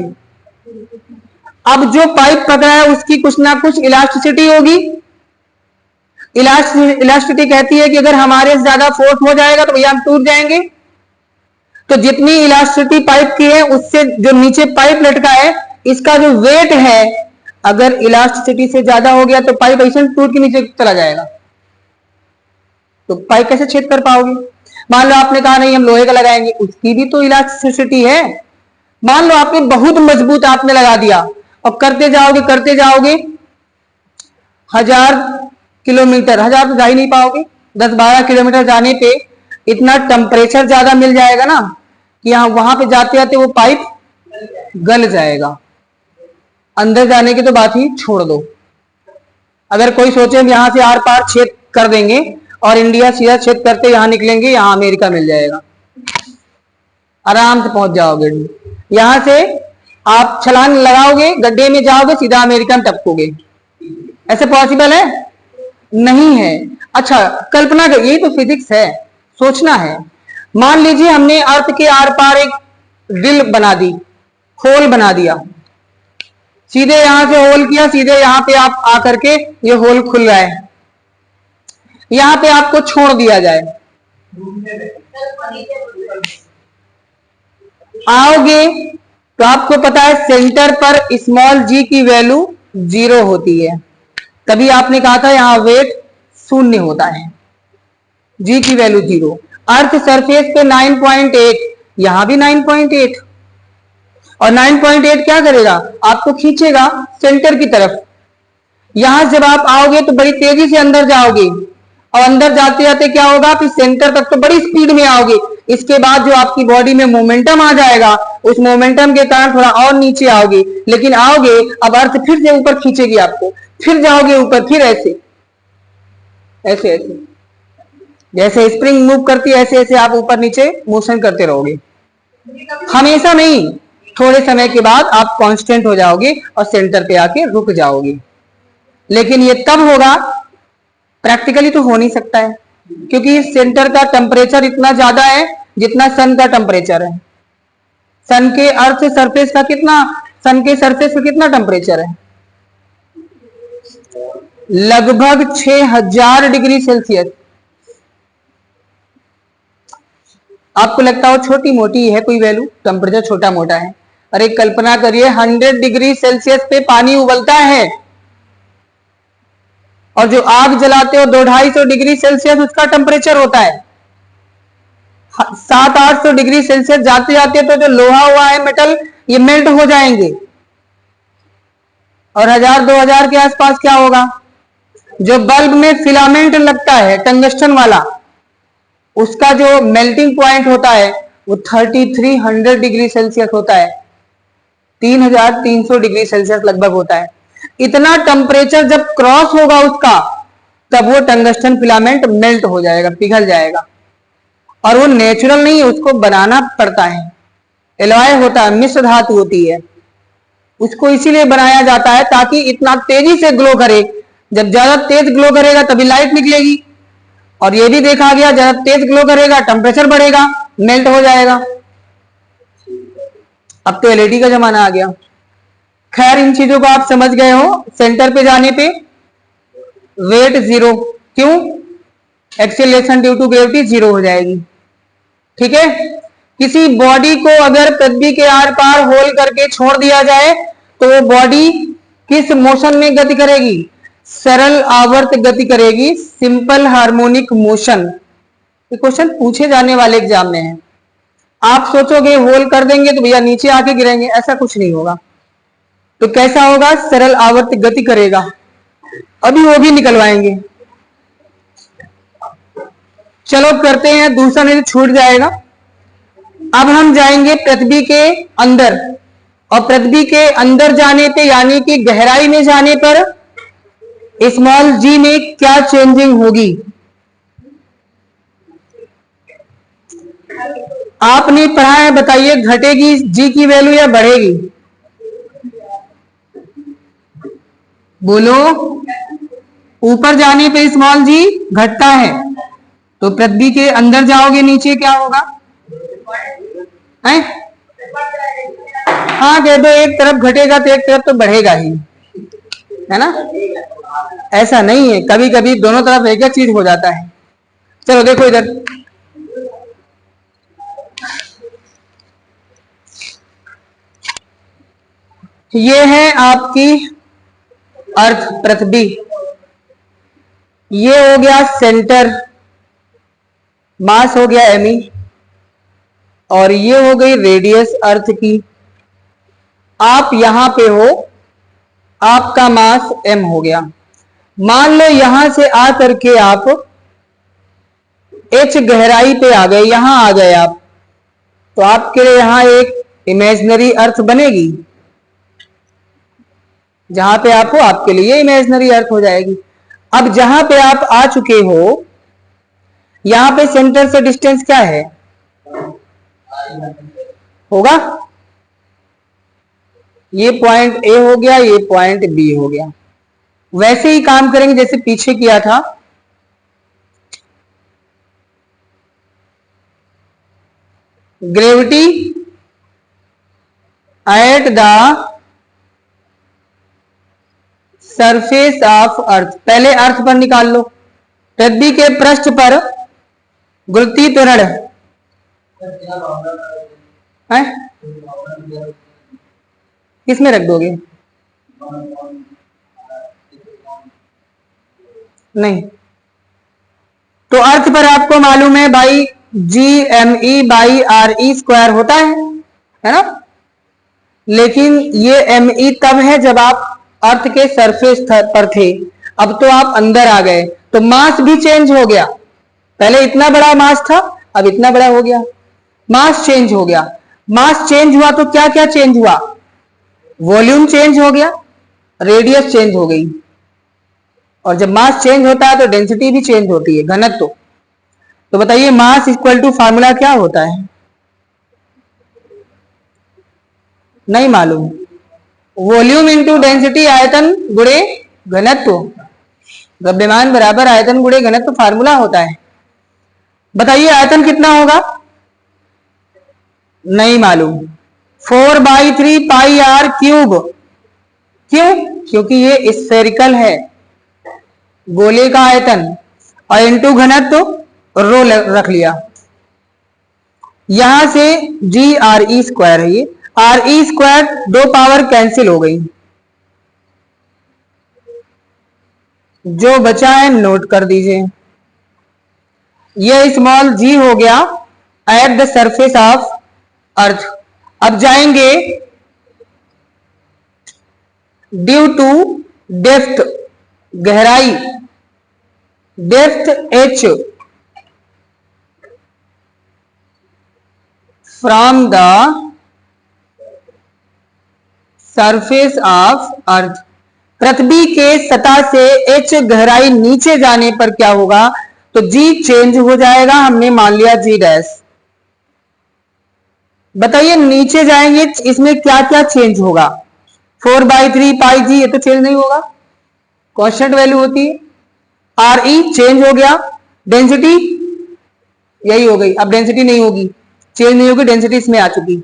अब जो पाइप पकड़ा है उसकी कुछ ना कुछ इलास्टिसिटी होगी। इलास्टिसिटी कहती है कि अगर हमारे से ज्यादा फोर्स हो जाएगा तो भैया हम टूट जाएंगे। तो जितनी इलास्टिसिटी पाइप की है, उससे जो नीचे पाइप लटका है, इसका जो वेट है, अगर इलास्टिसिटी से ज्यादा हो गया तो पाइप ऐसे टूट के नीचे चला जाएगा। तो पाइप कैसे छेद कर पाओगे? मान लो आपने कहा नहीं हम लोहे का लगाएंगे, उसकी भी तो इलास्टिसिटी है। मान लो आपने बहुत मजबूत आपने लगा दिया, और करते जाओगे 1000 किलोमीटर, 1000 तो जा ही नहीं पाओगे, 10-12 किलोमीटर जाने पे इतना टेम्परेचर ज्यादा मिल जाएगा ना कि यहाँ वहां पे जाते जाते वो पाइप गल जाएगा। अंदर जाने की तो बात ही छोड़ दो। अगर कोई सोचे हम यहां से आर पार छेद कर देंगे और इंडिया सीधा छेद करते यहां निकलेंगे, यहां अमेरिका मिल जाएगा, आराम से पहुंच जाओगे। यहां से आप छलांग लगाओगे, गड्ढे में जाओगे, सीधा अमेरिका में टपकोगे। ऐसे पॉसिबल है? नहीं है। अच्छा कल्पना कर, यही तो फिजिक्स है, सोचना है। मान लीजिए हमने अर्थ के आर पार एक ड्रिल बना दी, होल बना दिया, सीधे यहां से होल किया, सीधे यहां पे आप आकर के ये होल खुल रहा है, यहां पे आपको छोड़ दिया जाए, आओगे तो आपको पता है सेंटर पर स्मॉल जी की वैल्यू 0 होती है। तभी आपने कहा था यहां वेट 0 होता है, जी की वैल्यू 0। अर्थ सरफेस पे 9.8, यहां भी 9.8, और 9.8 क्या करेगा, आपको खींचेगा सेंटर की तरफ। यहां जब आप आओगे तो बड़ी तेजी से अंदर जाओगे, और अंदर जाते जाते क्या होगा, फिर सेंटर तक तो बड़ी स्पीड में आओगे। इसके बाद जो आपकी बॉडी में मोमेंटम आ जाएगा, उस मोमेंटम के कारण थोड़ा और नीचे आओगे, लेकिन आओगे अब अर्थ फिर से ऊपर खींचेगी आपको, फिर जाओगे ऊपर, फिर ऐसे ऐसे ऐसे, जैसे स्प्रिंग मूव करती है ऐसे ऐसे आप ऊपर नीचे मोशन करते रहोगे। हमेशा नहीं, थोड़े समय के बाद आप कांस्टेंट हो जाओगे और सेंटर पे आके रुक जाओगे। लेकिन ये तब होगा, प्रैक्टिकली तो हो नहीं सकता है, क्योंकि सेंटर का टेम्परेचर इतना ज्यादा है जितना सन का टेम्परेचर है। सन के अर्थ सरफेस का कितना, सन के सरफेस का कितना टेम्परेचर है, लगभग 6000 डिग्री सेल्सियस। आपको लगता हो छोटी मोटी है कोई वैल्यू, टेम्परेचर छोटा मोटा है। अरे कल्पना करिए 100 डिग्री सेल्सियस पे पानी उबलता है, और जो आग जलाते हो 200-250 डिग्री सेल्सियस उसका टेम्परेचर होता है। 700-800 डिग्री सेल्सियस जाते जाते तो जो लोहा हुआ है मेटल, ये मेल्ट हो जाएंगे। और 1000-2000 के आसपास क्या होगा, जो बल्ब में फिलामेंट लगता है टंगस्टन वाला, उसका जो मेल्टिंग पॉइंट होता है वो 3300 डिग्री सेल्सियस होता है, 3300 डिग्री सेल्सियस लगभग होता है। इतना टेम्परेचर जब क्रॉस होगा उसका, तब वो टंगस्टन फिलामेंट मेल्ट हो जाएगा, पिघल जाएगा। और वो नेचुरल नहीं है, उसको बनाना पड़ता है, एलॉय होता है, मिश्र धातु होती है, उसको इसीलिए बनाया जाता है ताकि इतना तेजी से ग्लो करे। जब ज्यादा तेज ग्लो करेगा तभी लाइट निकलेगी, और ये भी देखा गया जब तेज ग्लो करेगा टेम्परेचर बढ़ेगा, मेल्ट हो जाएगा। अब तो एलईडी का जमाना आ गया। खैर इन चीजों को आप समझ गए हो। सेंटर पे जाने पे वेट जीरो, क्यों? Acceleration due to gravity zero हो जाएगी। ठीक है। किसी बॉडी को अगर पृथ्वी के आर पार होल करके छोड़ दिया जाए तो वो बॉडी किस मोशन में गति करेगी? सरल आवर्त गति करेगी, सिंपल हार्मोनिक मोशन। ये क्वेश्चन पूछे जाने वाले एग्जाम में है। आप सोचोगे होल कर देंगे तो भैया नीचे आके गिरेंगे, ऐसा कुछ नहीं होगा। तो कैसा होगा? सरल आवर्त गति करेगा। अभी वो भी निकलवाएंगे। चलो करते हैं, दूसरा नहीं तो छूट जाएगा। अब हम जाएंगे पृथ्वी के अंदर, और पृथ्वी के अंदर जाने पे यानी कि गहराई में जाने पर स्मॉल जी में क्या चेंजिंग होगी? आपने पढ़ा है, बताइए। घटेगी जी की वैल्यू या बढ़ेगी? बोलो। ऊपर जाने पे स्मॉल जी घटता है, तो पृथ्वी के अंदर जाओगे नीचे क्या होगा? हाँ कह दो, एक तरफ घटेगा तो एक तरफ तो बढ़ेगा ही, है ना? ऐसा नहीं है, कभी कभी दोनों तरफ एक एक चीज हो जाता है। चलो देखो इधर, ये है आपकी अर्थ पृथ्वी। ये हो गया सेंटर, मास हो गया एमी, और ये हो गई रेडियस अर्थ की। आप यहां पे हो, आपका मास एम हो गया। मान लो यहां से आ करके आप एच गहराई पे आ गए, यहां आ गए आप, तो आपके लिए यहां एक इमेजिनरी अर्थ बनेगी। जहां पे आप हो आपके लिए इमेजिनरी अर्थ हो जाएगी। अब जहां पे आप आ चुके हो, यहां पे सेंटर से डिस्टेंस क्या है? होगा ये पॉइंट ए हो गया, ये पॉइंट बी हो गया। वैसे ही काम करेंगे जैसे पीछे किया था। Gravity eight the surface of अर्थ, पहले अर्थ पर निकाल लो। पृथ्वी के पृष्ठ पर गुरुत्वीय त्वरण है, किसमें रख दोगे? नहीं, तो अर्थ पर आपको मालूम है भाई GME/RE² होता है ना? लेकिन ये ME तब है जब आप अर्थ के सरफेस पर थे, अब तो आप अंदर आ गए, तो मास भी चेंज हो गया। पहले इतना बड़ा मास था, अब इतना बड़ा हो गया, मास चेंज हो गया। मास चेंज हुआ तो क्या क्या चेंज हुआ? वॉल्यूम चेंज हो गया, रेडियस चेंज हो गई, और जब मास चेंज होता है तो डेंसिटी भी चेंज होती है, घनत्व। तो बताइए मास इक्वल टू फार्मूला क्या होता है? नहीं मालूम। वॉल्यूम इंटू डेंसिटी, आयतन गुणे घनत्व। द्रव्यमान बराबर आयतन गुणे घनत्व फार्मूला होता है। बताइए आयतन कितना होगा? नहीं मालूम। 4/3 पाई आर क्यूब। क्यों? क्योंकि ये स्फेरिकल है, गोले का आयतन, और इंटू घनत्व रो रख लिया। यहां से GRE² है, ये RE², दो पावर कैंसिल हो गई, जो बचा है नोट कर दीजिए। ये स्मॉल g हो गया at the surface of Earth. अब जाएंगे ड्यू टू डेप्थ, गहराई, depth h from the surface of Earth. पृथ्वी के सतह से h गहराई नीचे जाने पर क्या होगा? तो g चेंज हो जाएगा, हमने मान लिया G'। बताइए नीचे जाएंगे इसमें क्या क्या चेंज होगा? 4/3 पाई g, ये तो चेंज नहीं होगा, कांस्टेंट वैल्यू होती है। RE चेंज हो गया, डेंसिटी यही हो गई, अब डेंसिटी नहीं होगी, चेंज नहीं होगी, डेंसिटी इसमें आ चुकी।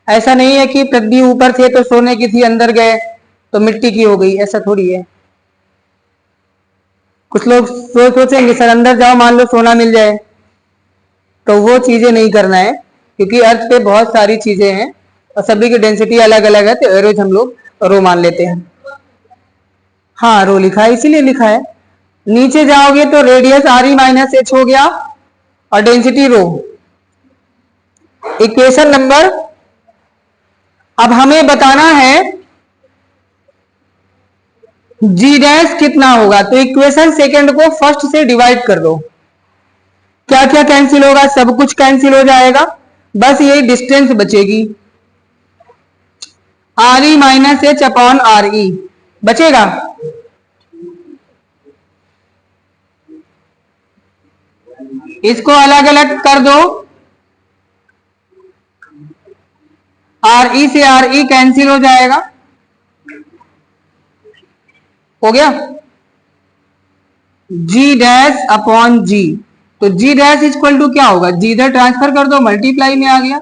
ऐसा नहीं है कि पृथ्वी ऊपर थे तो सोने की थी, अंदर गए तो मिट्टी की हो गई, ऐसा थोड़ी है। कुछ लोग सोचेंगे सर अंदर जाओ मान लो सोना मिल जाए, तो वो चीजें नहीं करना है, क्योंकि अर्थ पे बहुत सारी चीजें हैं और सभी की डेंसिटी अलग अलग है, तो एवरेज हम लोग रो मान लेते हैं। हाँ रो लिखा है, इसीलिए लिखा है। नीचे जाओगे तो radius R E minus H हो गया और डेंसिटी रो। इक्वेशन नंबर, अब हमें बताना है जी डैश कितना होगा, तो इक्वेशन सेकंड को फर्स्ट से डिवाइड कर दो। क्या क्या कैंसिल होगा, सब कुछ कैंसिल हो जाएगा, बस यही डिस्टेंस बचेगी, R E minus H upon R E बचेगा। इसको अलग अलग कर दो, आर ई से आर ई कैंसिल हो जाएगा, हो गया जी डैश अपॉन जी, तो जी डैश इक्वल टू क्या होगा, जी इधर ट्रांसफर कर दो, मल्टीप्लाई में आ गया।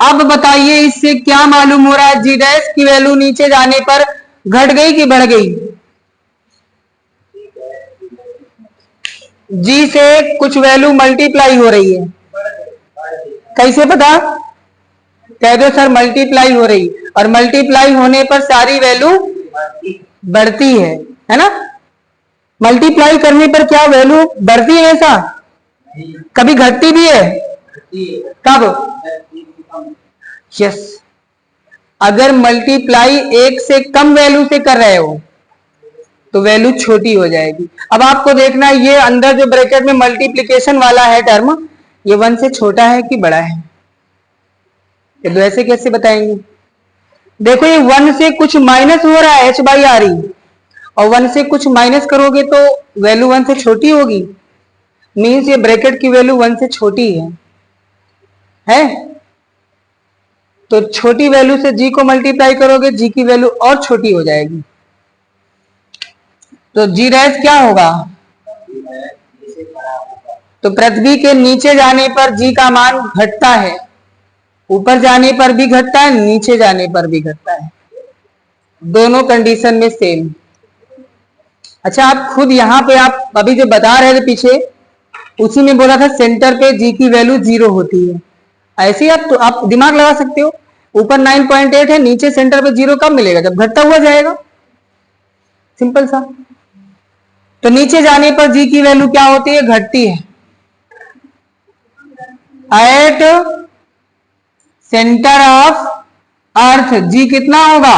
अब बताइए इससे क्या मालूम हो रहा है, जी डैश की वैल्यू नीचे जाने पर घट गई कि बढ़ गई? जी से कुछ वैल्यू मल्टीप्लाई हो रही है, कैसे पता? कह दो सर मल्टीप्लाई हो रही, और मल्टीप्लाई होने पर सारी वैल्यू बढ़ती है ना? मल्टीप्लाई करने पर क्या वैल्यू बढ़ती है? ऐसा कभी घटती भी है? कब? यस, अगर मल्टीप्लाई एक से कम वैल्यू से कर रहे हो तो वैल्यू छोटी हो जाएगी। अब आपको देखना है ये अंदर जो ब्रैकेट में मल्टीप्लिकेशन वाला है टर्म, ये 1 से छोटा है कि बड़ा है? तो ऐसे कैसे बताएंगे? देखो ये 1 से कुछ माइनस हो रहा है h बाई आर ई, और 1 से कुछ माइनस करोगे तो वैल्यू 1 से छोटी होगी, मीन्स ये ब्रैकेट की वैल्यू 1 से छोटी है? तो छोटी वैल्यू से g को मल्टीप्लाई करोगे, g की वैल्यू और छोटी हो जाएगी, तो g डैश क्या होगा? तो पृथ्वी के नीचे जाने पर g का मान घटता है, ऊपर जाने पर भी घटता है, नीचे जाने पर भी घटता है, दोनों कंडीशन में सेम। अच्छा आप खुद यहाँ पे आप अभी जो बता रहे थे पीछे, उसी में बोला था सेंटर पे जी की वैल्यू 0 होती है, ऐसे ही आप दिमाग लगा सकते हो। ऊपर 9.8 है, नीचे सेंटर पे 0 कब मिलेगा? जब घटता हुआ जाएगा, सिंपल सा। तो नीचे जाने पर जी की वैल्यू क्या होती है? घटती है। एट सेंटर ऑफ अर्थ जी कितना होगा?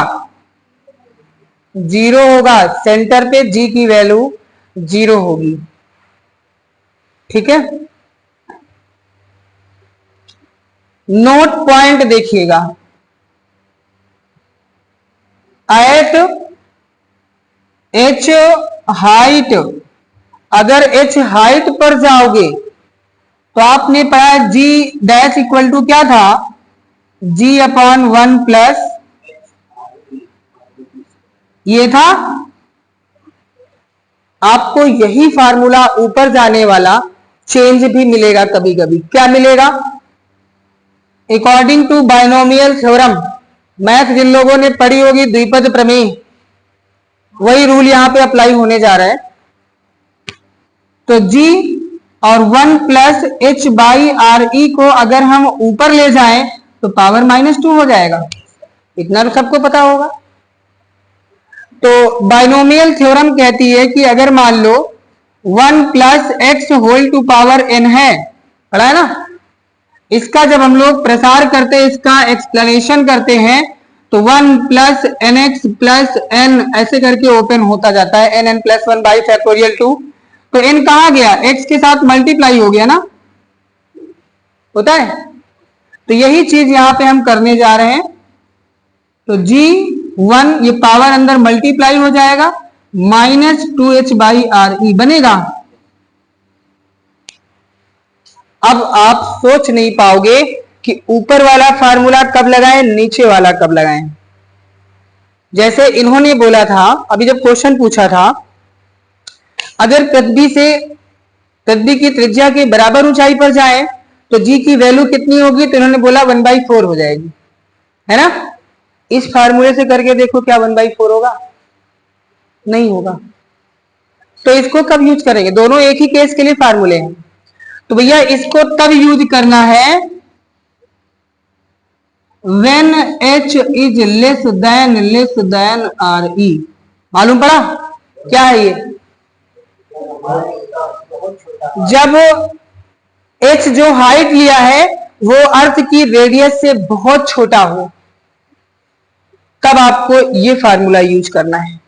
0 होगा, सेंटर पे जी की वैल्यू 0 होगी, ठीक है? नोट पॉइंट देखिएगा, एट एच हाइट, अगर एच हाइट पर जाओगे तो आपने पढ़ा जी डैश इक्वल टू क्या था? जी अपॉन 1 प्लस ये था। आपको यही फार्मूला ऊपर जाने वाला चेंज भी मिलेगा कभी कभी। क्या मिलेगा? According to binomial theorem, math जिन लोगों ने पढ़ी होगी द्विपद प्रमेय, वही रूल यहां पे अप्लाई होने जा रहा है। तो g और 1 plus H by R E को अगर हम ऊपर ले जाएं तो पावर -2 हो जाएगा, इतना तो सबको पता होगा। तो बाइनोमियल थ्योरम कहती है कि अगर मान लो 1 plus X whole to power n है, पढ़ा है ना? इसका जब हम लोग प्रसार करते हैं, इसका एक्सप्लेनेशन करते हैं, तो 1 plus N X plus N ऐसे करके ओपन होता जाता है, N N plus 1 by factorial 2। तो n कहा गया? x के साथ मल्टीप्लाई हो गया ना, होता है? तो यही चीज यहां पे हम करने जा रहे हैं। तो g1 ये पावर अंदर मल्टीप्लाई हो जाएगा, -2h बाई आर ई बनेगा। अब आप सोच नहीं पाओगे कि ऊपर वाला फार्मूला कब लगाएं, नीचे वाला कब लगाएं। जैसे इन्होंने बोला था, अभी जब क्वेश्चन पूछा था अगर पृथ्वी की त्रिज्या के बराबर ऊंचाई पर जाए तो जी की वैल्यू कितनी होगी, तो इन्होंने बोला 1/4 हो जाएगी, है ना। इस फार्मूले से करके देखो, क्या 1/4 होगा? नहीं होगा। तो इसको कब यूज करेंगे? दोनों एक ही केस के लिए फार्मूले हैं, तो भैया इसको तब यूज करना है when h is less than re। मालूम पड़ा क्या है ये? जब h जो हाइट लिया है वो अर्थ की रेडियस से बहुत छोटा हो, तब आपको ये फार्मूला यूज करना है,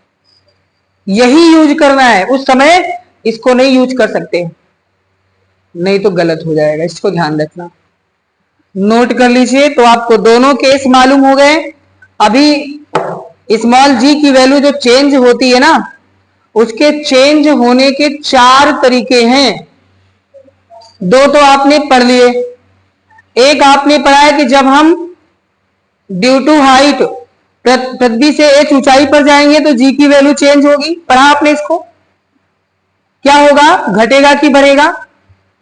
यही यूज करना है। उस समय इसको नहीं यूज कर सकते, नहीं तो गलत हो जाएगा, इसको ध्यान रखना, नोट कर लीजिए। तो आपको दोनों केस मालूम हो गए। अभी स्मॉल जी की वैल्यू जो चेंज होती है ना, उसके चेंज होने के 4 तरीके हैं। 2 तो आपने पढ़ लिए, एक आपने पढ़ा है कि जब हम ड्यू टू हाइट पृथ्वी से h ऊंचाई पर जाएंगे तो जी की वैल्यू चेंज होगी, पढ़ा आपने इसको। क्या होगा, घटेगा कि बढ़ेगा?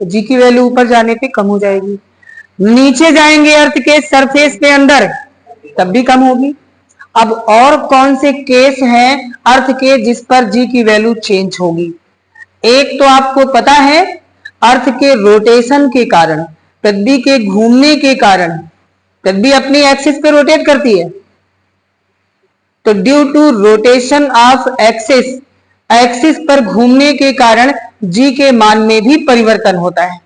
तो जी की वैल्यू ऊपर जाने पे कम हो जाएगी। नीचे जाएंगे अर्थ के सरफेस पे अंदर, तब भी कम होगी। अब और कौन से केस हैं अर्थ के जिस पर जी की वैल्यू चेंज होगी? एक तो आपको पता है, अर्थ के रोटेशन के कारण, पृथ्वी के घूमने के कारण, पृथ्वी अपनी एक्सिस पे रोटेट करती है, तो due to rotation of axis, axis पर घूमने के कारण जी के मान में भी परिवर्तन होता है।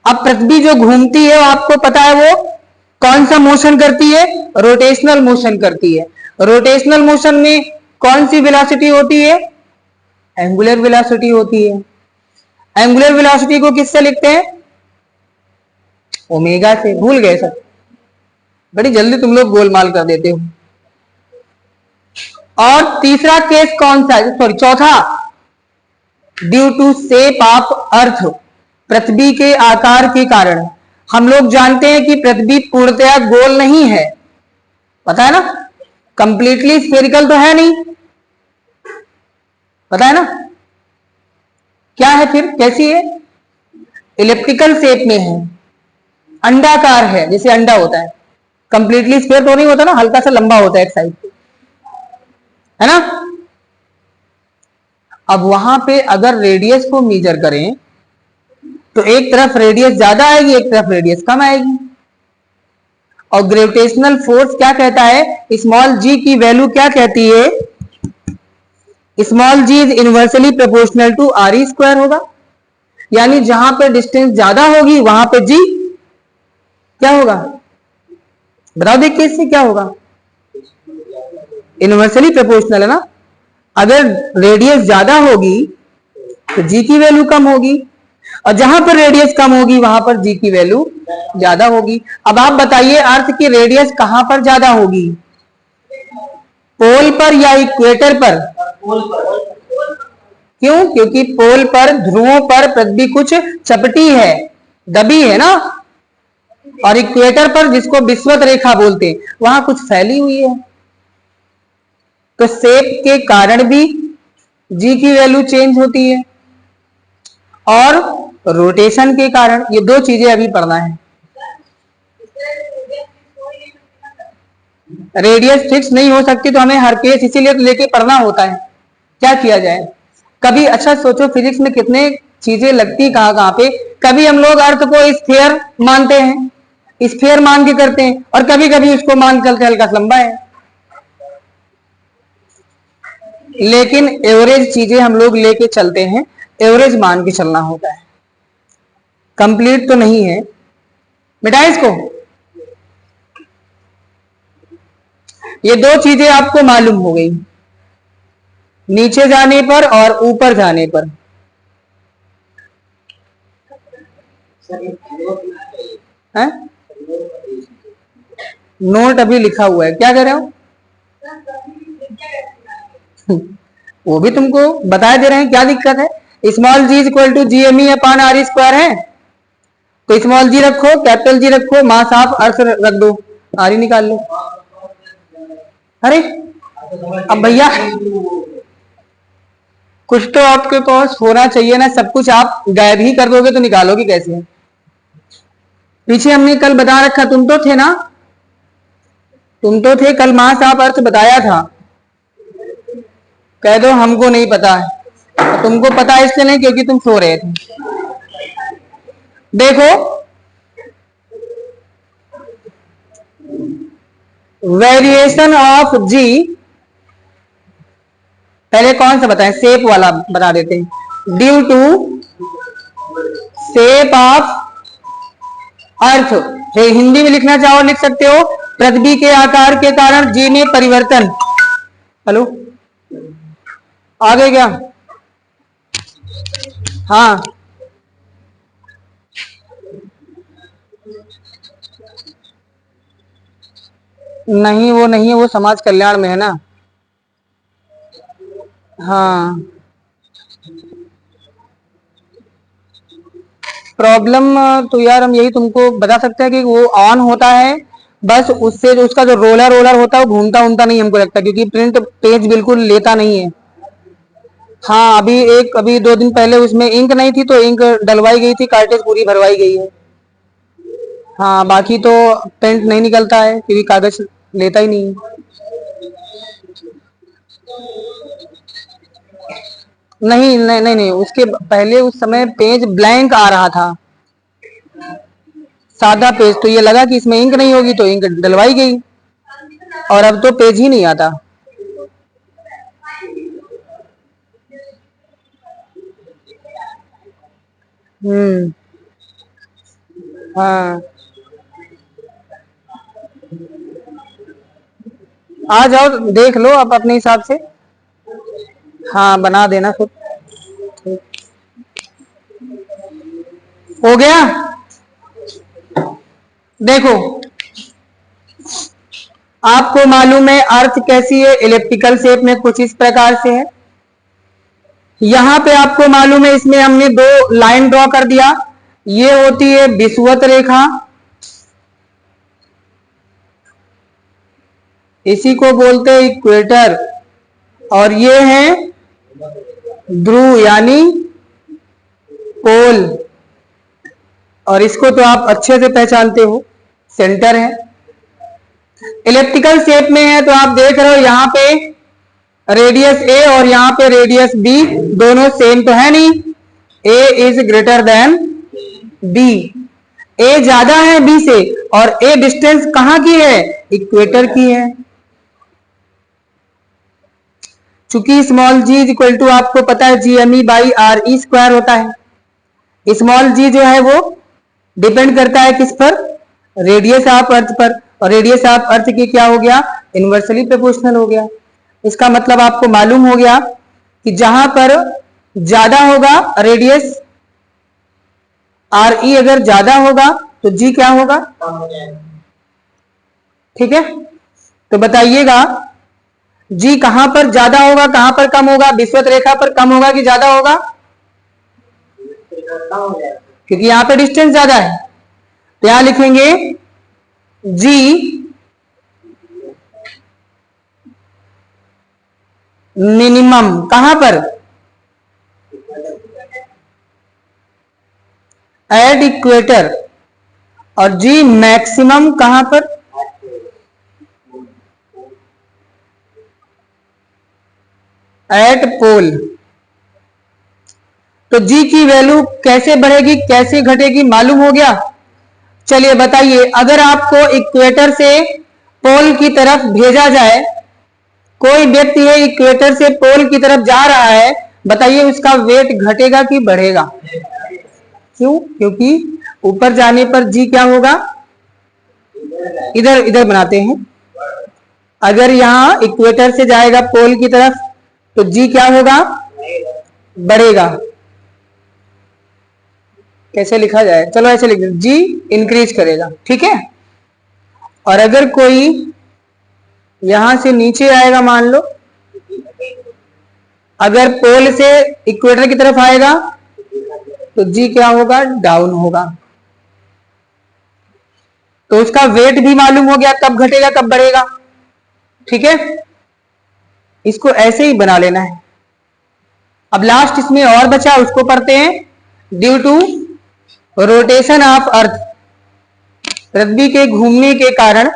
अब पृथ्वी जो घूमती है, आपको पता है वो कौन सा मोशन करती है? रोटेशनल मोशन करती है। रोटेशनल मोशन में कौन सी वेलोसिटी होती है? एंगुलर वेलोसिटी होती है। एंगुलर वेलोसिटी को किससे लिखते हैं? ओमेगा से। भूल गए सब, बड़ी जल्दी तुम लोग गोलमाल कर देते हो। और तीसरा केस कौन सा है? सॉरी, चौथा, due to shape of Earth, पृथ्वी के आकार के कारण। हम लोग जानते हैं कि पृथ्वी पूर्णतया गोल नहीं है, पता है ना, कंप्लीटली स्फेरिकल तो है नहीं, पता है ना। क्या है फिर, कैसी है? इलिप्टिकल शेप में है, अंडाकार है, जैसे अंडा होता है। कंप्लीटली स्फेयर तो नहीं होता ना, हल्का सा लंबा होता है एक साइड, है ना। अब वहां पे अगर रेडियस को मेजर करें तो एक तरफ रेडियस ज्यादा आएगी, एक तरफ रेडियस कम आएगी। और ग्रेविटेशनल फोर्स क्या कहता है? स्मॉल जी की वैल्यू क्या कहती है? Small G is inversely proportional to R E square होगा। यानी जहां पे डिस्टेंस ज्यादा होगी वहां पे जी क्या होगा? बताओ देखिए इससे क्या होगा? इनवर्सली प्रोपोर्शनल है ना। अगर रेडियस ज्यादा होगी तो जी की वैल्यू कम होगी, और जहां पर रेडियस कम होगी वहां पर जी की वैल्यू ज्यादा होगी। अब आप बताइए अर्थ की रेडियस कहां पर ज्यादा होगी? पोल पर या इक्वेटर पर? क्यों? क्योंकि पोल पर, ध्रुवों पर पृथ्वी कुछ चपटी है, दबी है ना, और इक्वेटर पर, जिसको विषुवत रेखा बोलते हैं, वहां कुछ फैली हुई है। तो शेप के कारण भी जी की वैल्यू चेंज होती है, और रोटेशन के कारण। ये 2 चीजें अभी पढ़ना है। रेडियस फिक्स नहीं हो सकती तो हमें हर केस इसीलिए तो लेके पढ़ना होता है, क्या किया जाए। कभी अच्छा सोचो, फिजिक्स में कितने चीजें लगती कहां कहां पे। कभी हम लोग अर्थ को स्फीयर मानते हैं, स्फीयर मान के करते हैं, और कभी कभी उसको मान करके हल्का लंबा है। लेकिन एवरेज चीजें हम लोग लेके चलते हैं, एवरेज मान के चलना होता है, कंप्लीट तो नहीं है। मिटाए इसको। ये 2 चीजें आपको मालूम हो गई, नीचे जाने पर और ऊपर जाने पर। है? नोट अभी लिखा हुआ है, क्या कर रहे हो? वो भी तुमको बता दे रहे हैं, क्या दिक्कत है। Small G equal to G M E upon R square है, तो स्मॉल जी रखो, कैपिटल जी रखो, मास ऑफ अर्थ रख दो, आर ही निकाल लो। अरे अब भैया कुछ तो आपके पास होना चाहिए ना, सब कुछ आप गायब ही कर दोगे तो निकालोगे कैसे? पीछे हमने कल बता रखा, तुम तो थे ना, तुम तो थे कल, मां साफ अर्थ बताया था। कह दो हमको नहीं पता है, तो तुमको पता इसलिए नहीं क्योंकि तुम सो रहे थे। देखो वेरिएशन ऑफ जी, पहले कौन सा बताएं, शेप वाला बता देते हैं। Due to shape of earth, Hindi में लिखना चाहो लिख सकते हो, पृथ्वी के आकार के कारण जी में परिवर्तन। हेलो, आ गए क्या? हाँ, नहीं वो नहीं है, वो समाज कल्याण में है ना। हाँ, प्रॉब्लम तो यार हम यही तुमको बता सकते हैं कि वो ऑन होता है, बस उससे जो उसका जो रोलर रोलर होता है वो घूमता घूमता नहीं हमको लगता, क्योंकि प्रिंट पेज बिल्कुल लेता नहीं है। हाँ, अभी 2 दिन पहले उसमें इंक नहीं थी तो इंक डलवाई गई थी, कार्टेज पूरी भरवाई गई है। हाँ, बाकी तो प्रिंट नहीं निकलता है क्योंकि कागज लेता ही नहीं है। नहीं नहीं नहीं नहीं, उसके पहले उस समय पेज ब्लैंक आ रहा था, सादा पेज, तो ये लगा कि इसमें इंक नहीं होगी तो इंक डलवाई गई, और अब तो पेज ही नहीं आता। हम्म। हाँ, आ जाओ देख लो आप अपने हिसाब से। हाँ, बना देना खुद। हो गया? देखो आपको मालूम है अर्थ कैसी है, इलेप्टिकल शेप में कुछ इस प्रकार से है। यहां पे आपको मालूम है इसमें हमने 2 लाइन ड्रॉ कर दिया, ये होती है विषुवत रेखा, इसी को बोलते हैं इक्वेटर, और ये है ध्रुव यानी पोल, और इसको तो आप अच्छे से पहचानते हो, सेंटर है। इलेप्टिकल शेप में है तो आप देख रहे हो यहाँ पे रेडियस ए और यहाँ पे रेडियस बी दोनों सेम तो है नहीं, ए इज ग्रेटर देन बी, ए ज्यादा है बी से, और ए डिस्टेंस कहां की है, इक्वेटर की है। चूंकि small G is equal to आपको पता है GME बाई RE स्क्वायर होता है, स्मॉल जी जो है वो डिपेंड करता है किस पर, रेडियस ऑफ अर्थ पर, और रेडियस ऑफ अर्थ की क्या हो गया, इनवर्सली प्रोपोर्शनल हो गया। इसका मतलब आपको मालूम हो गया कि जहां पर ज्यादा होगा रेडियस RE, अगर ज्यादा होगा तो जी क्या होगा, ठीक है। तो बताइएगा जी कहां पर ज्यादा होगा कहां पर कम होगा, विषुवत रेखा पर कम होगा कि ज्यादा होगा, क्योंकि यहां पे डिस्टेंस ज्यादा है, तो यहां लिखेंगे जी मिनिमम कहां पर, एट इक्वेटर, और जी मैक्सिमम कहां पर, एट पोल। तो जी की वैल्यू कैसे बढ़ेगी कैसे घटेगी मालूम हो गया। चलिए बताइए, अगर आपको इक्वेटर से पोल की तरफ भेजा जाए, कोई व्यक्ति है इक्वेटर से पोल की तरफ जा रहा है, बताइए उसका वेट घटेगा कि बढ़ेगा, क्यों, क्योंकि ऊपर जाने पर जी क्या होगा, इधर इधर बनाते हैं, अगर यहां इक्वेटर से जाएगा पोल की तरफ तो जी क्या होगा, बढ़ेगा। कैसे लिखा जाए, चलो ऐसे लिख दो, जी इंक्रीज करेगा, ठीक है। और अगर कोई यहां से नीचे आएगा, मान लो अगर पोल से इक्वेटर की तरफ आएगा तो जी क्या होगा, डाउन होगा। तो उसका वेट भी मालूम हो गया, कब घटेगा कब बढ़ेगा, ठीक है। इसको ऐसे ही बना लेना है। अब लास्ट इसमें और बचा, उसको पढ़ते हैं। Due to rotation of Earth, पृथ्वी के घूमने के कारण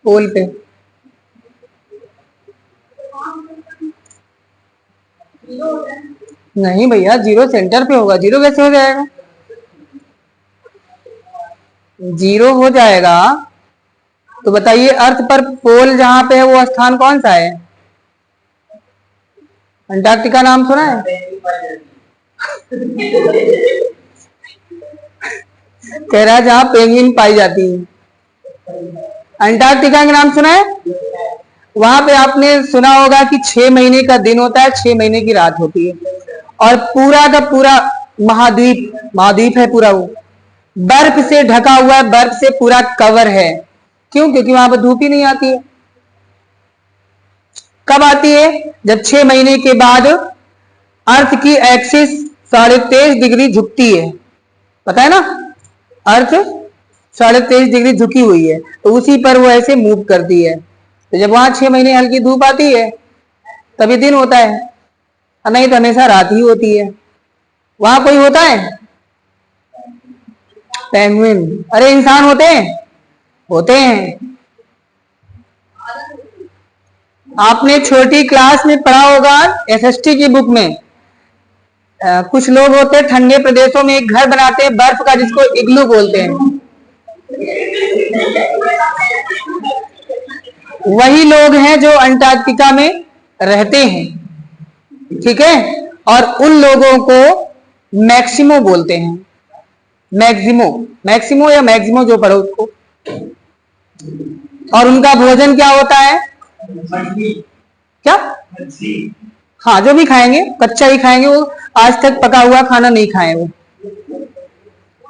पोल पे नहीं भैया, जीरो सेंटर पे होगा, जीरो कैसे हो जाएगा? जीरो हो जाएगा तो बताइए, अर्थ पर पोल जहां पे है वो स्थान कौन सा है? अंटार्कटिका नाम सुना है? कह रहा है जहां पेंगुइन पाई जाती है। अंटार्कटिका का नाम सुना है? वहां पे आपने सुना होगा कि 6 महीने का दिन होता है, 6 महीने की रात होती है, और पूरा का पूरा महाद्वीप है पूरा, वो बर्फ से ढका हुआ है, बर्फ से पूरा कवर है। क्यों? क्योंकि वहां पर धूप ही नहीं आती है। कब आती है? जब 6 महीने के बाद अर्थ की एक्सिस 23.5 डिग्री झुकती है। पता है ना, अर्थ 23.5 डिग्री झुकी हुई है, तो उसी पर वो ऐसे मूव करती है। तो जब वहां 6 महीने हल्की धूप आती है तभी दिन होता है, और नहीं तो हमेशा रात ही होती है। वहां कोई होता है? पेंगुइन। अरे इंसान होते हैं? होते हैं। आपने छोटी क्लास में पढ़ा होगा एसएसटी की बुक में, कुछ लोग होते हैं ठंडे प्रदेशों में एक घर बनाते हैं बर्फ का, जिसको इग्लू बोलते हैं। वही लोग हैं जो अंटार्कटिका में रहते हैं, ठीक है। और उन लोगों को मैक्सिमो बोलते हैं, मैक्सिमो या मैक्सिमो जो पढ़ो उसको। और उनका भोजन क्या होता है? क्या? हाँ, जो भी खाएंगे कच्चा ही खाएंगे, वो आज तक पका हुआ खाना नहीं खाए वो।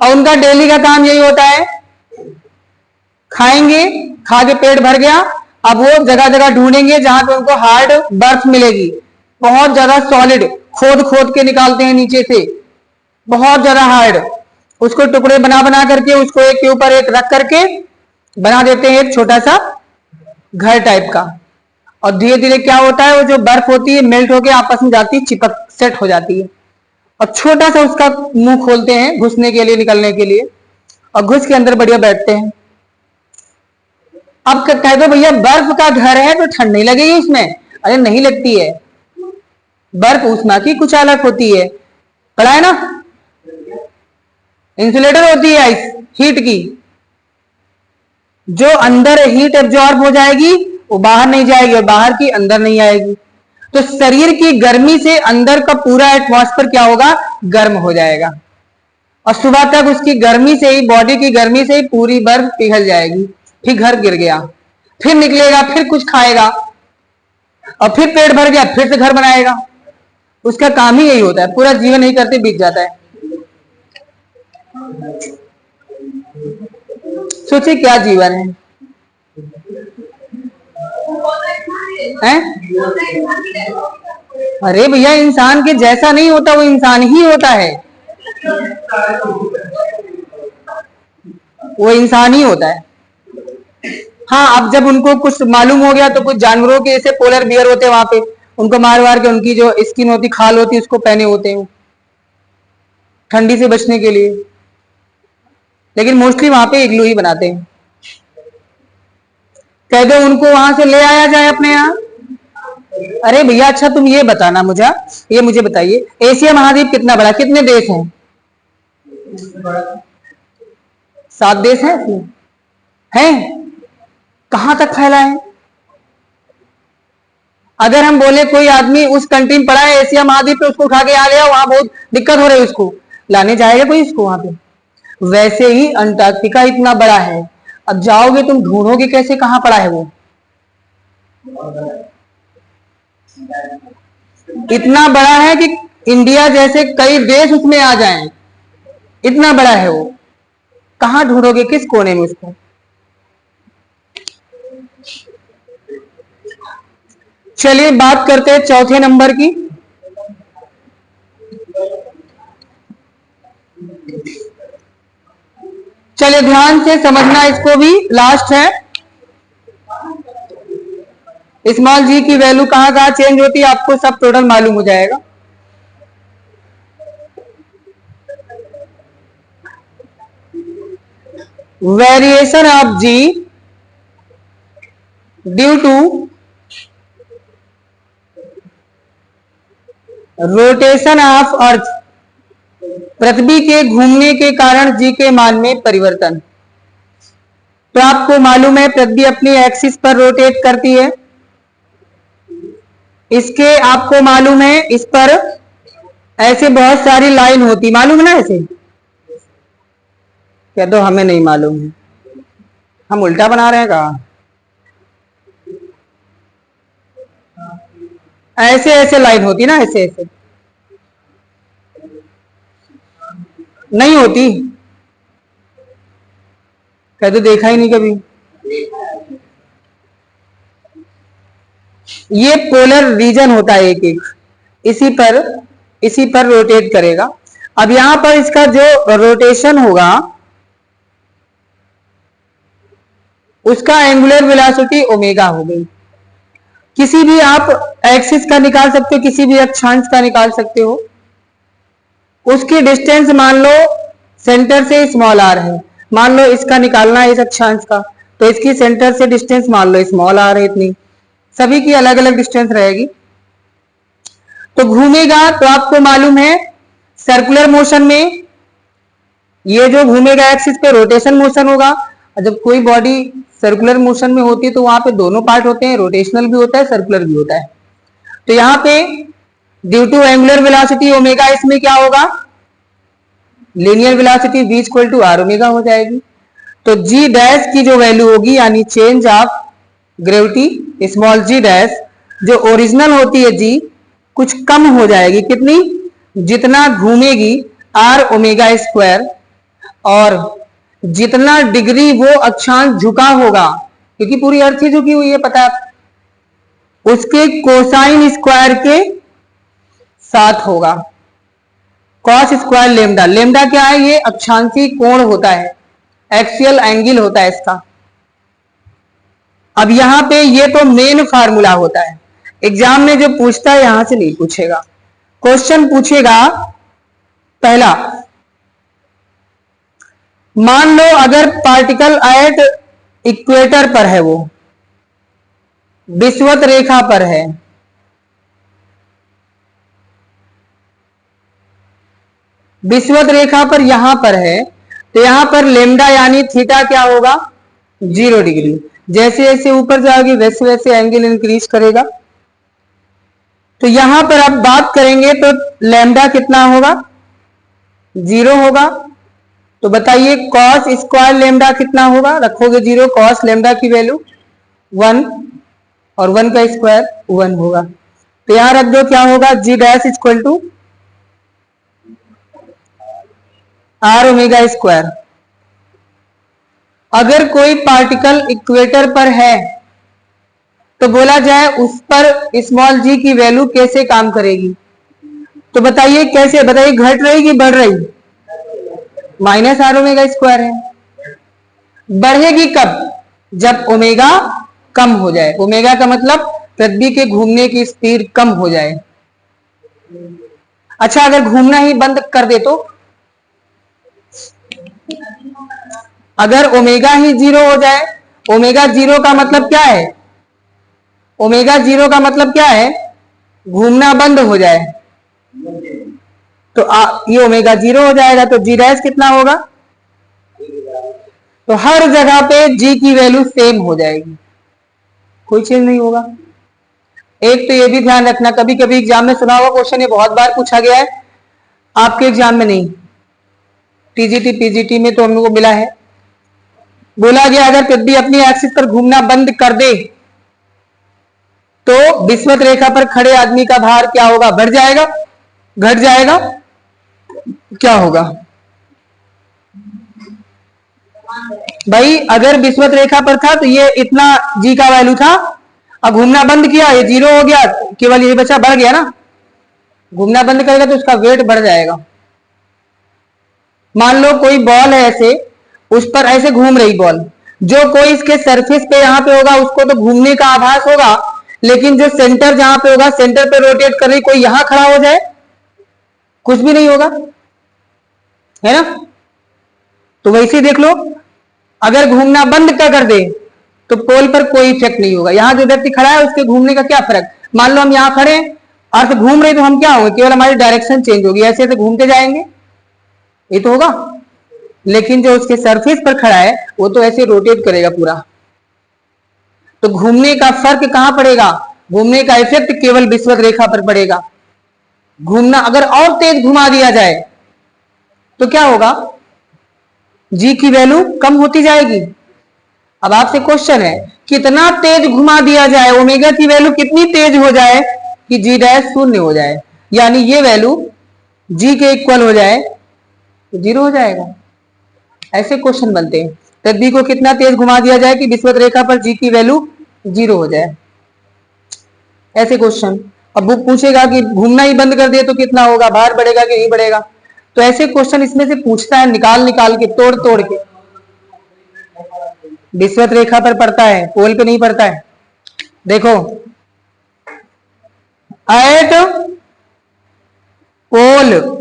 और उनका डेली का काम यही होता है, खाएंगे, खा के पेट भर गया, अब वो जगह जगह ढूंढेंगे जहां पे उनको हार्ड बर्फ मिलेगी, बहुत ज्यादा सॉलिड, खोद खोद के निकालते हैं नीचे से, बहुत ज्यादा हार्ड, उसको टुकड़े बना बना करके उसको एक के ऊपर एक रख करके बना देते हैं एक छोटा सा घर टाइप का। और धीरे धीरे क्या होता है, वो जो बर्फ होती है मेल्ट होके आपस में जाती है, चिपक सेट हो जाती है, और छोटा सा उसका मुंह खोलते हैं घुसने के लिए, निकलने के लिए, और घुस के अंदर बढ़िया बैठते हैं। अब कह दो भैया बर्फ का घर है तो ठंड नहीं लगेगी उसमें? अरे नहीं लगती है, बर्फ उष्मा की कुछ अलग होती है, पढ़ा है ना, इंसुलेटर होती है आइस, हीट की, जो अंदर हीट एब्जॉर्ब हो जाएगी वो बाहर नहीं जाएगी, और बाहर की अंदर नहीं आएगी। तो शरीर की गर्मी से अंदर का पूरा एटमॉस्फेयर क्या होगा? गर्म हो जाएगा, और सुबह तक उसकी गर्मी से ही, बॉडी की गर्मी से ही पूरी बर्फ पिघल जाएगी, फिर घर गिर गया, फिर निकलेगा, फिर कुछ खाएगा, और फिर पेट भर गया, फिर से घर बनाएगा। उसका काम ही यही होता है, पूरा जीवन यही करते बीत जाता है। सोचिए क्या जीवन है, हैं? अरे भैया इंसान के जैसा नहीं होता, वो इंसान ही होता है, वो इंसान ही होता है। हाँ, अब जब उनको कुछ मालूम हो गया तो कुछ जानवरों के जैसे पोलर बियर होते हैं वहां पे, उनको मार मार के उनकी जो स्किन होती, खाल होती, उसको पहने होते हैं ठंडी से बचने के लिए, लेकिन मोस्टली वहां पे इग्लू ही बनाते हैं। कह दो उनको वहां से ले आया जाए अपने यहाँ। अरे भैया अच्छा तुम ये बताना मुझे, ये मुझे बताइए, एशिया महाद्वीप कितना बड़ा, कितने देश हैं? 7 देश हैं इसमें, हैं? कहां तक फैला है? अगर हम बोले कोई आदमी उस कंट्री में पड़ा है एशिया महाद्वीप पे, उसको उठा के आ गया, वहां बहुत दिक्कत हो रही है, उसको लाने जाएगा कोई इसको वहां पे? वैसे ही अंटार्कटिका इतना बड़ा है, अब जाओगे तुम ढूंढोगे कैसे कहां पड़ा है वो? इतना बड़ा है कि इंडिया जैसे कई देश उसमें आ जाएं, इतना बड़ा है वो। कहां ढूंढोगे, किस कोने में उसको? चलिए बात करते हैं चौथे नंबर की। चलिए ध्यान से समझना, इसको भी लास्ट है। स्मॉल जी की वैल्यू कहां कहां चेंज होती है आपको सब टोटल मालूम हो जाएगा। Variation of g due to rotation of Earth, पृथ्वी के घूमने के कारण जी के मान में परिवर्तन। तो आपको मालूम है पृथ्वी अपनी एक्सिस पर रोटेट करती है, इसके आपको मालूम है इस पर ऐसे बहुत सारी लाइन होती, मालूम है ना ऐसे? क्या तो हमें नहीं मालूम है, हम उल्टा बना रहे हैं कहा? ऐसे ऐसे लाइन होती ना, ऐसे ऐसे नहीं होती क्या? तो देखा ही नहीं कभी। ये पोलर रीजन होता है एक एक, इसी पर रोटेट करेगा। अब यहां पर इसका जो रोटेशन होगा उसका एंगुलर वेलोसिटी ओमेगा हो गई। किसी भी आप एक्सिस का निकाल सकते हो, किसी भी अक्षांश का निकाल सकते हो। उसकी डिस्टेंस मान लो सेंटर से स्मॉल आर है, मान लो इसका निकालना है इस अक्षांश का, तो इसकी सेंटर से डिस्टेंस मान लो स्मॉल आर है इतनी, सभी की अलग अलग डिस्टेंस रहेगी। तो घूमेगा तो आपको मालूम है सर्कुलर मोशन में ये जो घूमेगा एक्सिस पे रोटेशन मोशन होगा, और जब कोई बॉडी सर्कुलर मोशन में होती है तो वहां पे दोनों पार्ट होते हैं, रोटेशनल भी होता है सर्कुलर भी होता है। तो यहां पे due to angular velocity omega, इसमें क्या होगा linear velocity v equal to are omega हो जाएगी। तो g डैश की जो वैल्यू होगी यानी change of gravity small g dash जो ओरिजिनल होती है g कुछ कम हो जाएगी, कितनी? जितना घूमेगी आर ओमेगा स्क्वायर, और जितना डिग्री वो अक्षांश झुका होगा, क्योंकि पूरी अर्थ ही झुकी हुई है पता है, उसके कोसाइन स्क्वायर के साथ होगा। कॉस स्क्वायर लेमडा, लेमडा क्या है? ये अक्षांशी कोण होता है, एक्सियल एंगल होता है इसका। अब यहां पे ये तो मेन फार्मूला होता है, एग्जाम में जो पूछता है यहां से नहीं पूछेगा। क्वेश्चन पूछेगा पहला, मान लो अगर पार्टिकल एट इक्वेटर पर है, वो विषुवत रेखा पर है, विषुवत रेखा पर यहां पर है, तो यहां पर लेमडा यानी थीटा क्या होगा? 0 डिग्री। जैसे जैसे ऊपर जाओगे वैसे वैसे एंगल इंक्रीज करेगा। तो यहां पर आप बात करेंगे तो लेमडा कितना होगा? 0 होगा। तो बताइए कॉस स्क्वायर लेमडा कितना होगा? रखोगे 0, कॉस लेमडा की वैल्यू 1 और 1 का स्क्वायर 1 होगा। तो यहां रख दो, क्या होगा? G dash equal to are omega square. अगर कोई पार्टिकल इक्वेटर पर है तो बोला जाए उस पर स्मॉल जी की वैल्यू कैसे काम करेगी? तो बताइए कैसे, बताइए घट रही कि बढ़ रही? माइनस आर ओमेगा स्क्वायर है। बढ़ेगी कब? जब ओमेगा कम हो जाए। ओमेगा का मतलब पृथ्वी के घूमने की स्पीड कम हो जाए। अच्छा अगर घूमना ही बंद कर दे तो? अगर ओमेगा ही 0 हो जाए, ओमेगा 0 का मतलब क्या है? ओमेगा 0 का मतलब क्या है? घूमना बंद हो जाए। तो ये ओमेगा 0 हो जाएगा, तो जी डैश कितना होगा? तो हर जगह पे जी की वैल्यू सेम हो जाएगी, कोई चेंज नहीं होगा। एक तो ये भी ध्यान रखना, कभी कभी एग्जाम में सुना हुआ क्वेश्चन, ये बहुत बार पूछा गया है, आपके एग्जाम में नहीं, टीजीटी पीजीटी में तो हम लोग को मिला है। बोला गया अगर पृथ्वी अपनी एक्सिस पर घूमना बंद कर दे तो विषुवत रेखा पर खड़े आदमी का भार क्या होगा? बढ़ जाएगा, घट जाएगा, क्या होगा? भाई अगर विषुवत रेखा पर था तो ये इतना जी का वैल्यू था, अब घूमना बंद किया, ये 0 हो गया, केवल ये बचा, बढ़ गया ना। घूमना बंद करेगा तो उसका वेट बढ़ जाएगा। मान लो कोई बॉल है ऐसे, उस पर ऐसे घूम रही बॉल, जो कोई इसके सरफेस पे यहाँ पे होगा उसको तो घूमने का आभास होगा, लेकिन जो सेंटर जहां पे होगा, सेंटर पे रोटेट कर रही, कोई यहां खड़ा हो जाए, कुछ भी नहीं होगा, है ना। तो वैसे देख लो, अगर घूमना बंद कर दे तो पोल पर कोई इफेक्ट नहीं होगा। यहां जो व्यक्ति खड़ा है उसके घूमने का क्या फर्क, मान लो हम यहां खड़े हैं, अर्थ घूम रहे तो हम क्या होंगे, केवल हमारी डायरेक्शन चेंज होगी, ऐसे ऐसे घूमते जाएंगे, ये तो होगा। लेकिन जो उसके सरफेस पर खड़ा है वो तो ऐसे रोटेट करेगा पूरा। तो घूमने का फर्क कहां पड़ेगा, घूमने का इफेक्ट केवल विषुवत रेखा पर पड़ेगा। घूमना अगर और तेज घुमा दिया जाए तो क्या होगा, जी की वैल्यू कम होती जाएगी। अब आपसे क्वेश्चन है, कितना तेज घुमा दिया जाए, ओमेगा की वैल्यू कितनी तेज हो जाए कि जी डैश शून्य हो जाए, यानी ये वैल्यू जी के इक्वल हो जाए तो 0 हो जाएगा। ऐसे क्वेश्चन बनते हैं, तद्दी को कितना तेज घुमा दिया जाए कि विषुवत रेखा पर जी की वैल्यू 0 हो जाए, ऐसे क्वेश्चन। अब बुक पूछेगा कि घूमना ही बंद कर दे तो कितना होगा, भार बढ़ेगा कि नहीं बढ़ेगा, तो ऐसे क्वेश्चन इसमें से पूछता है, निकाल निकाल के, तोड़ तोड़ के। विषुवत रेखा पर पड़ता है, पोल पे नहीं पड़ता है। देखो, एट पोल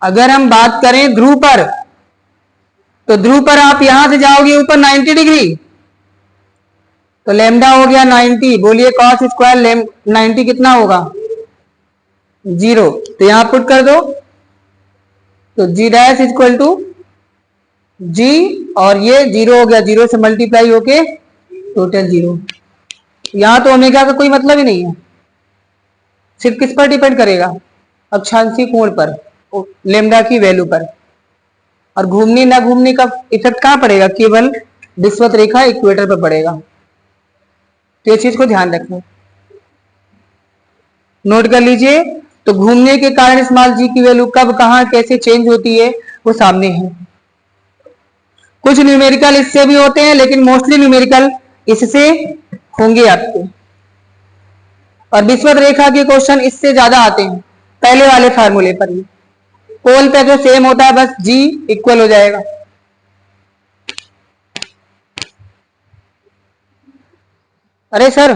अगर हम बात करें ध्रुव पर, तो ध्रुव पर आप यहां से जाओगे ऊपर 90 डिग्री, तो लेमडा हो गया 90, बोलिए कॉस स्क्वायर 90 कितना होगा, 0। तो यहां पुट कर दो, तो जी डैश इक्वल टू जी, और ये 0 हो गया, 0 से मल्टीप्लाई होके टोटल 0। यहां तो ओमेगा का कोई मतलब ही नहीं है, सिर्फ किस पर डिपेंड करेगा, अक्षांशीय कोण पर, लेमडा की वैल्यू पर। और घूमने ना घूमने का इफेक्ट कहां पड़ेगा, केवल विषुवत रेखा इक्वेटर पर पड़ेगा। तो ये चीज को ध्यान रखना, नोट कर लीजिए। तो घूमने के कारण स्मॉल जी की वैल्यू कब कहां कैसे चेंज होती है वो सामने है। कुछ न्यूमेरिकल इससे भी होते हैं, लेकिन मोस्टली न्यूमेरिकल इससे होंगे आपके। और विषुवत रेखा के क्वेश्चन इससे ज्यादा आते हैं, पहले वाले फार्मूले पर ही। पोल पे तो सेम होता है, बस जी इक्वल हो जाएगा। अरे सर,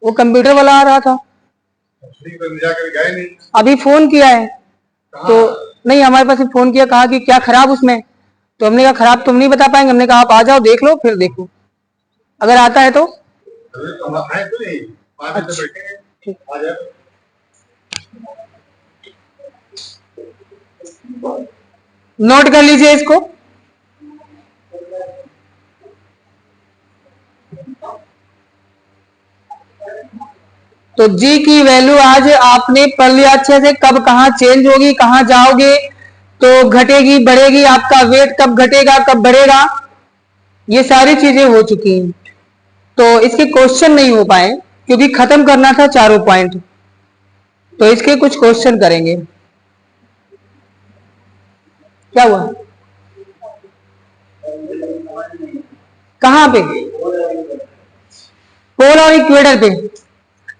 वो कंप्यूटर वाला आ रहा था, अभी फोन किया है, तो नहीं हमारे पास फोन किया, कहा कि क्या खराब उसमें, तो हमने कहा खराब तुम नहीं बता पाएंगे, हमने कहा आप आ जाओ देख लो, फिर देखो अगर आता है तो। नोट कर लीजिए इसको। तो जी की वैल्यू आज आपने पढ़ लिया अच्छे से, कब कहां चेंज होगी, कहां जाओगे तो घटेगी बढ़ेगी, आपका वेट कब घटेगा कब बढ़ेगा, ये सारी चीजें हो चुकी हैं। तो इसके क्वेश्चन नहीं हो पाए क्योंकि खत्म करना था चारों पॉइंट, तो इसके कुछ क्वेश्चन करेंगे। क्या हुआ, कहां पे, पोल और इक्वेटर पे।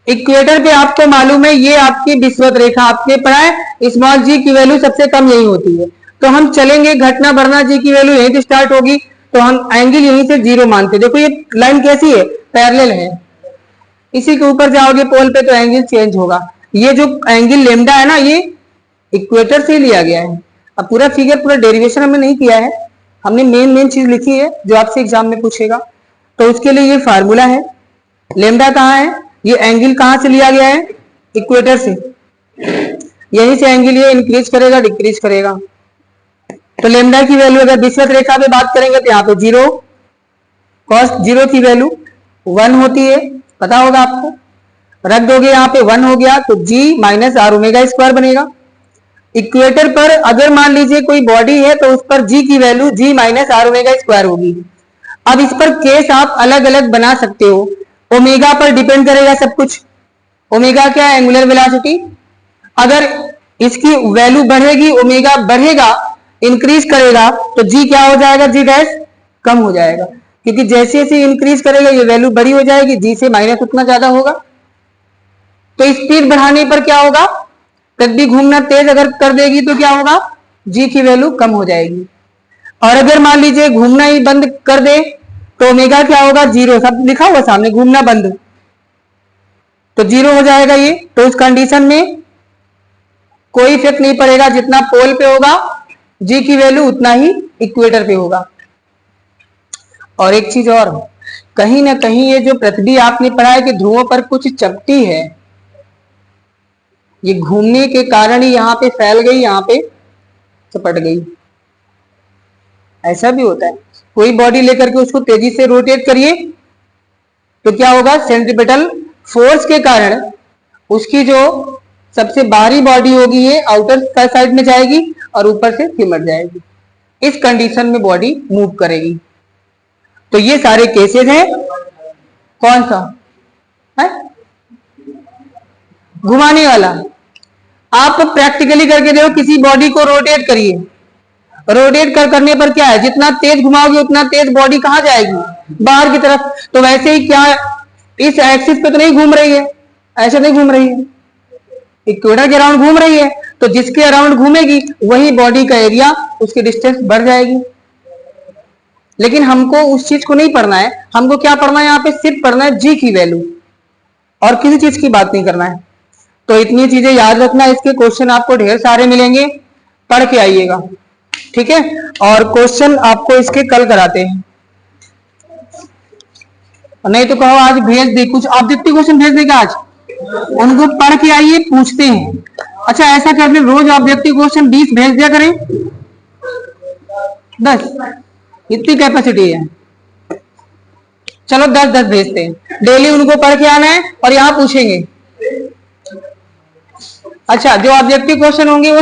इक्वेटर पे आपको मालूम है ये आपकी विषुवत रेखा आपके पड़ा है, स्मॉल जी की वैल्यू सबसे कम यही होती है। तो हम चलेंगे, घटना बढ़ना जी की वैल्यू यहीं से स्टार्ट होगी, तो हम एंगल यहीं से 0 मानते। देखो ये लाइन कैसी है, पैरेलल है, इसी के ऊपर जाओगे पोल पे तो एंगल चेंज होगा। ये जो एंगल लेमडा है ना, ये इक्वेटर से लिया गया है। अब पूरा फिगर पूरा डेरिवेशन हमने नहीं किया है, हमने मेन चीज लिखी है जो आपसे एग्जाम में पूछेगा। तो उसके लिए ये फार्मूला है, लेमडा कहाँ है, ये एंगल कहां से लिया गया है, इक्वेटर से, यहीं से एंगल ये इंक्रीज करेगा डिक्रीज करेगा। तो लेमडा की वैल्यू अगर विषुवत रेखा पे बात करेंगे तो यहाँ पे 0, कॉस 0 की वैल्यू 1 होती है, पता होगा आपको, रख दोगे यहाँ पे 1 हो गया तो जी माइनस आर ओमेगा स्क्वायर बनेगा। इक्वेटर पर अगर मान लीजिए कोई बॉडी है तो उस पर जी की value G minus R omega square होगी। अब इस पर केस आप अलग अलग बना सकते हो, ओमेगा पर डिपेंड करेगा सब कुछ। ओमेगा क्या है, एंगुलर वेलोसिटी, अगर इसकी वैल्यू बढ़ेगी ओमेगा बढ़ेगा इंक्रीज करेगा तो जी क्या हो जाएगा, जी डैश कम हो जाएगा। क्योंकि जैसे जैसे इंक्रीज करेगा ये वैल्यू बड़ी हो जाएगी, जी से माइनस उतना ज्यादा होगा। तो स्पीड बढ़ाने पर क्या होगा, तब घूमना तेज अगर कर देगी तो क्या होगा, जी की वैल्यू कम हो जाएगी। और अगर मान लीजिए घूमना ही बंद कर दे तो ओमेगा क्या होगा, जीरो, सब लिखा हुआ सामने, घूमना बंद, तो जीरो हो जाएगा ये। तो उस कंडीशन में कोई इफेक्ट नहीं पड़ेगा, जितना पोल पे होगा जी की वैल्यू उतना ही इक्वेटर पे होगा। और एक चीज और, कहीं ना कहीं ये जो पृथ्वी आपने पढ़ा है कि ध्रुवों पर कुछ चपटी है, ये घूमने के कारण ही यहां पे फैल गई, यहां पे चपट गई। ऐसा भी होता है, कोई बॉडी लेकर के उसको तेजी से रोटेट करिए तो क्या होगा, सेंट्रीपिटल फोर्स के कारण उसकी जो सबसे बाहरी बॉडी होगी ये आउटर साइड में जाएगी और ऊपर से सिमट जाएगी। इस कंडीशन में बॉडी मूव करेगी। तो ये सारे केसेस हैं। कौन सा है घुमाने वाला, आप प्रैक्टिकली करके देखो, किसी बॉडी को रोटेट करिए, रोटेट करने पर क्या है, जितना तेज घुमाओगे उतना तेज बॉडी कहां जाएगी, बाहर की तरफ। तो वैसे ही क्या इस एक्सिस पे तो नहीं घूम रही है, ऐसे नहीं घूम रही है, इक्वेटर के अराउंड घूम रही है, तो जिसके अराउंड घूमेगी वही बॉडी का एरिया, उसकी डिस्टेंस बढ़ जाएगी। लेकिन हमको उस चीज को नहीं पढ़ना है, हमको क्या पढ़ना है, यहाँ पे सिर्फ पढ़ना है जी की वैल्यू, और किसी चीज की बात नहीं करना है। तो इतनी चीजें याद रखना, इसके क्वेश्चन आपको ढेर सारे मिलेंगे, पढ़ के आइएगा, ठीक है। और क्वेश्चन आपको इसके कल कराते हैं, नहीं तो कहो आज भेज दे, कुछ ऑब्जेक्टिव क्वेश्चन भेज देगा आज, उनको पढ़ के आइए, पूछते हैं। अच्छा ऐसा कर ले, रोज ऑब्जेक्टिव क्वेश्चन 20 भेज दिया करें, 10, इतनी कैपेसिटी है, चलो 10-10 भेजते हैं, डेली उनको पढ़ के आना है और यहाँ पूछेंगे। अच्छा जो ऑब्जेक्टिव क्वेश्चन होंगे वो